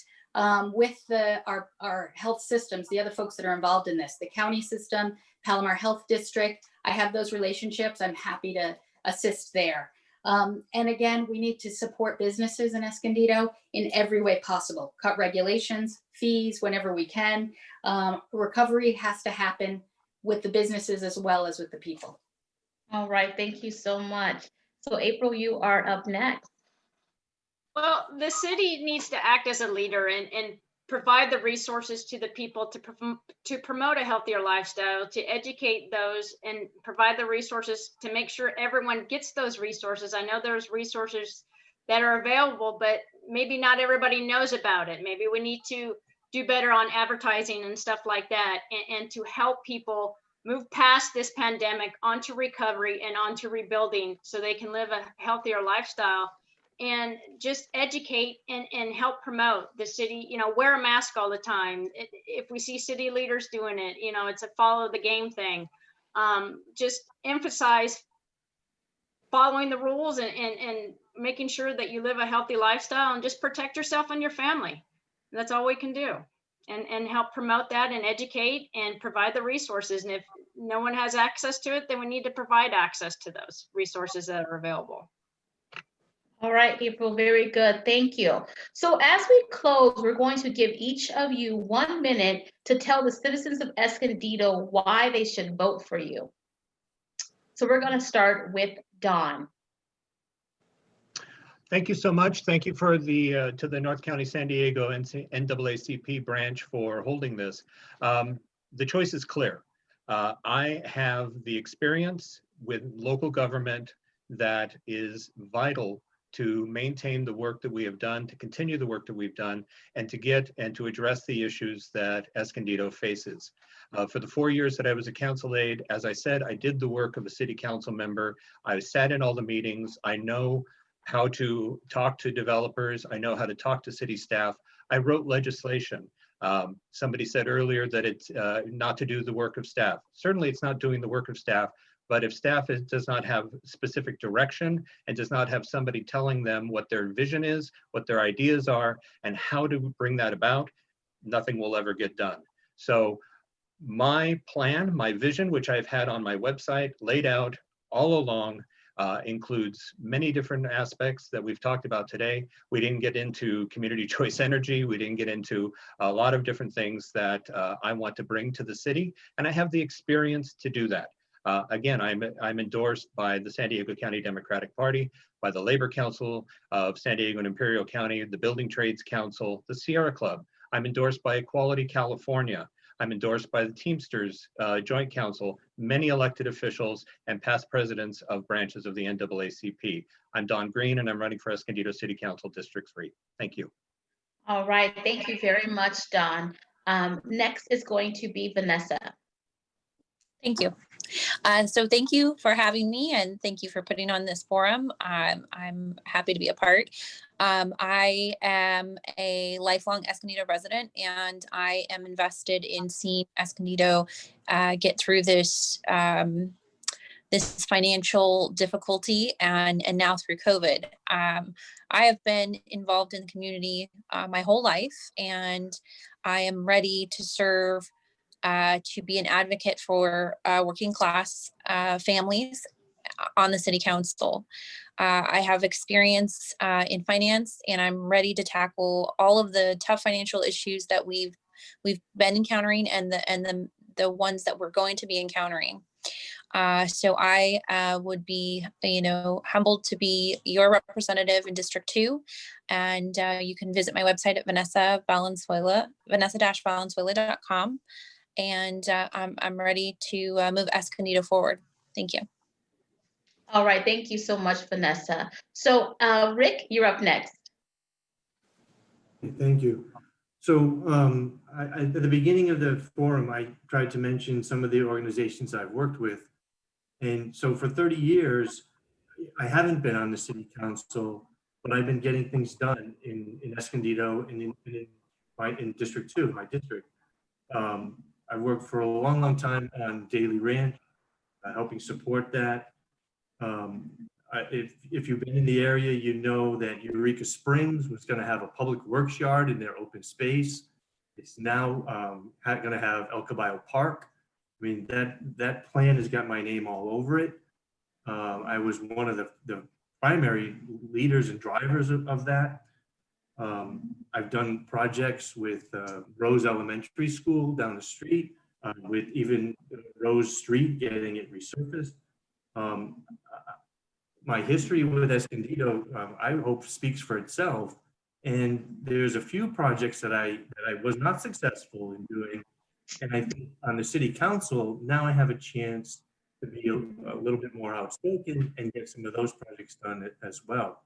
with our health systems, the other folks that are involved in this, the county system, Palomar Health District. I have those relationships. I'm happy to assist there. And again, we need to support businesses in Escondido in every way possible. Cut regulations, fees whenever we can. Recovery has to happen with the businesses as well as with the people. All right, thank you so much. So April, you are up next. Well, the city needs to act as a leader and provide the resources to the people to promote a healthier lifestyle, to educate those and provide the resources to make sure everyone gets those resources. I know there's resources that are available, but maybe not everybody knows about it. Maybe we need to do better on advertising and stuff like that, and to help people move past this pandemic onto recovery and onto rebuilding so they can live a healthier lifestyle. And just educate and help promote the city, wear a mask all the time. If we see city leaders doing it, it's a follow the game thing. Just emphasize following the rules and making sure that you live a healthy lifestyle and just protect yourself and your family. That's all we can do. And help promote that and educate and provide the resources. And if no one has access to it, then we need to provide access to those resources that are available. All right, April, very good. Thank you. So as we close, we're going to give each of you 1 minute to tell the citizens of Escondido why they should vote for you. So we're going to start with Don. Thank you so much. Thank you for to the North County San Diego NAACP branch for holding this. The choice is clear. I have the experience with local government that is vital to maintain the work that we have done, to continue the work that we've done, and to address the issues that Escondido faces. For the 4 years that I was a council aide, as I said, I did the work of a city council member. I sat in all the meetings. I know how to talk to developers. I know how to talk to city staff. I wrote legislation. Somebody said earlier that it's not to do the work of staff. Certainly it's not doing the work of staff, but if staff does not have specific direction and does not have somebody telling them what their vision is, what their ideas are, and how to bring that about, nothing will ever get done. So my plan, my vision, which I've had on my website laid out all along, includes many different aspects that we've talked about today. We didn't get into community choice energy. We didn't get into a lot of different things that I want to bring to the city, and I have the experience to do that. Again, I'm endorsed by the San Diego County Democratic Party, by the Labor Council of San Diego and Imperial County, the Building Trades Council, the Sierra Club. I'm endorsed by Equality California. I'm endorsed by the Teamsters Joint Council, many elected officials and past presidents of branches of the NAACP. I'm Don Green, and I'm running for Escondido City Council District 3. Thank you. All right, thank you very much, Don. Next is going to be Vanessa. Thank you. So thank you for having me, and thank you for putting on this forum. I'm happy to be a part. I am a lifelong Escondido resident, and I am invested in seeing Escondido get through this this financial difficulty and now through COVID. I have been involved in the community my whole life, and I am ready to serve to be an advocate for working class families on the city council. I have experience in finance, and I'm ready to tackle all of the tough financial issues that we've been encountering and the ones that we're going to be encountering. So I would be, humbled to be your representative in District 2. And you can visit my website at vanessa-valenzuela.com. And I'm ready to move Escondido forward. Thank you. All right, thank you so much, Vanessa. So Rick, you're up next. Thank you. So at the beginning of the forum, I tried to mention some of the organizations I've worked with. And so for 30 years, I haven't been on the city council, but I've been getting things done in Escondido and in District 2, my district. I worked for a long, long time on Daily Ranch, helping support that. If you've been in the area, you know that Eureka Springs was going to have a public works yard in their open space. It's now going to have El Caballo Park. I mean, that plan has got my name all over it. I was one of the primary leaders and drivers of that. I've done projects with Rose Elementary School down the street, with even Rose Street, getting it resurfaced. My history with Escondido, I hope, speaks for itself. And there's a few projects that I was not successful in doing. And I think on the city council, now I have a chance to be a little bit more outspoken and get some of those projects done as well.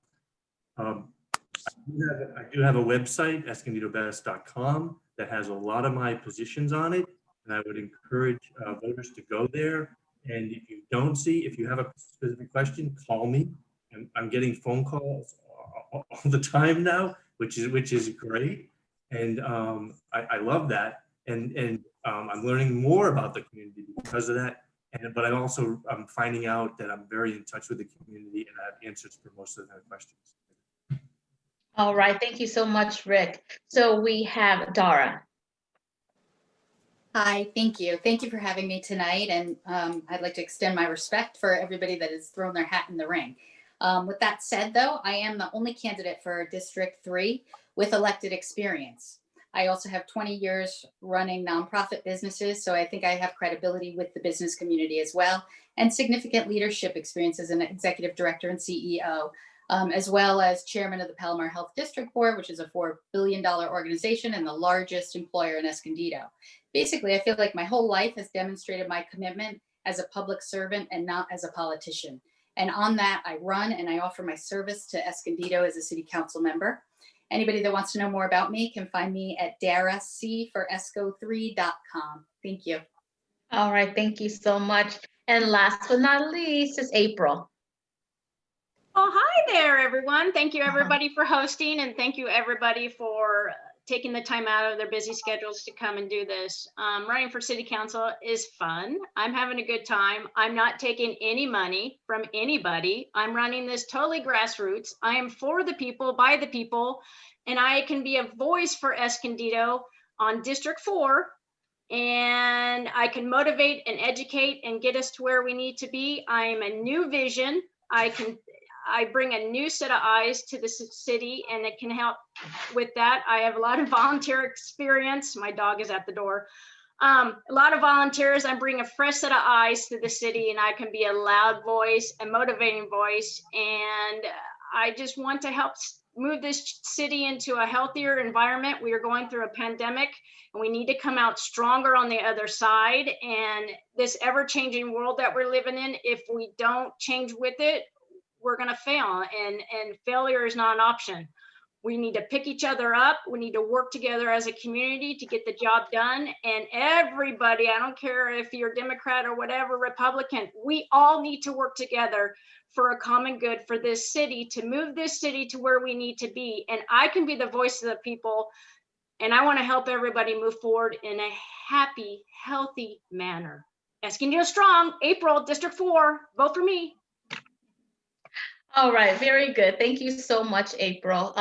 I do have a website, escondidobest.com, that has a lot of my positions on it. And I would encourage voters to go there. And if you have a specific question, call me. I'm getting phone calls all the time now, which is great. And I love that. And I'm learning more about the community because of that. But I'm finding out that I'm very in touch with the community and I have answers for most of their questions. All right, thank you so much, Rick. So we have Dara. Hi, thank you. Thank you for having me tonight. And I'd like to extend my respect for everybody that has thrown their hat in the ring. With that said, though, I am the only candidate for District 3 with elected experience. I also have 20 years running nonprofit businesses, so I think I have credibility with the business community as well, and significant leadership experience as an executive director and CEO, as well as chairman of the Palomar Health District Board, which is a $4 billion organization and the largest employer in Escondido. Basically, I feel like my whole life has demonstrated my commitment as a public servant and not as a politician. And on that, I run and I offer my service to Escondido as a city council member. Anybody that wants to know more about me can find me at daracforesco3.com. Thank you. All right, thank you so much. And last but not least is April. Oh, hi there, everyone. Thank you, everybody, for hosting, and thank you, everybody, for taking the time out of their busy schedules to come and do this. Running for city council is fun. I'm having a good time. I'm not taking any money from anybody. I'm running this totally grassroots. I am for the people, by the people, and I can be a voice for Escondido on District 4, and I can motivate and educate and get us to where we need to be. I am a new vision. I bring a new set of eyes to the city, and it can help with that. I have a lot of volunteer experience. My dog is at the door. A lot of volunteers. I bring a fresh set of eyes to the city, and I can be a loud voice, a motivating voice. And I just want to help move this city into a healthier environment. We are going through a pandemic, and we need to come out stronger on the other side. And this ever-changing world that we're living in, if we don't change with it, we're going to fail, and failure is not an option. We need to pick each other up. We need to work together as a community to get the job done. And everybody, I don't care if you're Democrat or whatever, Republican, we all need to work together for a common good for this city, to move this city to where we need to be. And I can be the voice of the people, and I want to help everybody move forward in a happy, healthy manner. Escondido strong, April, District 4, vote for me. All right, very good. Thank you so much, April.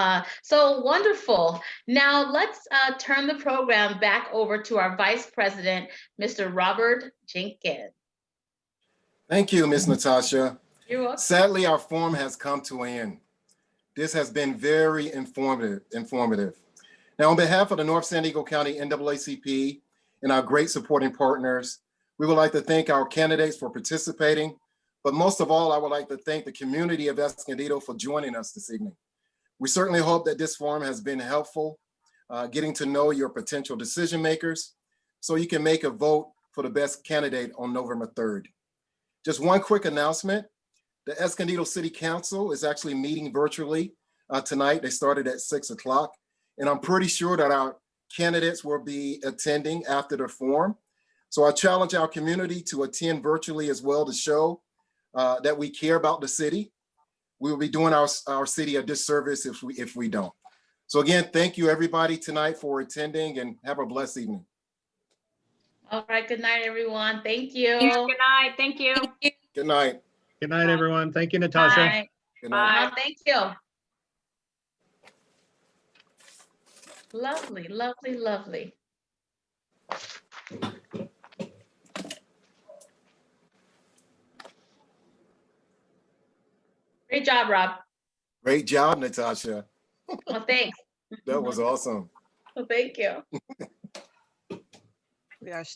So wonderful. Now let's turn the program back over to our Vice President, Mr. Robert Jenkins. Thank you, Ms. Natasha. You're welcome. Sadly, our forum has come to an end. This has been very informative. Now, on behalf of the North San Diego County NAACP and our great supporting partners, we would like to thank our candidates for participating. But most of all, I would like to thank the community of Escondido for joining us this evening. We certainly hope that this forum has been helpful, getting to know your potential decision makers so you can make a vote for the best candidate on November 3rd. Just one quick announcement. The Escondido City Council is actually meeting virtually tonight. They started at 6 o'clock, and I'm pretty sure that our candidates will be attending after the forum. So I challenge our community to attend virtually as well to show that we care about the city. We will be doing our city a disservice if we don't. So again, thank you everybody tonight for attending, and have a blessed evening. All right, good night, everyone. Thank you. Good night. Thank you. Good night. Good night, everyone. Thank you, Natasha. Bye. Good night. Bye. Thank you. Lovely, lovely, lovely. Great job, Rob. Great job, Natasha. Well, thanks. That was awesome. Well, thank you. We are still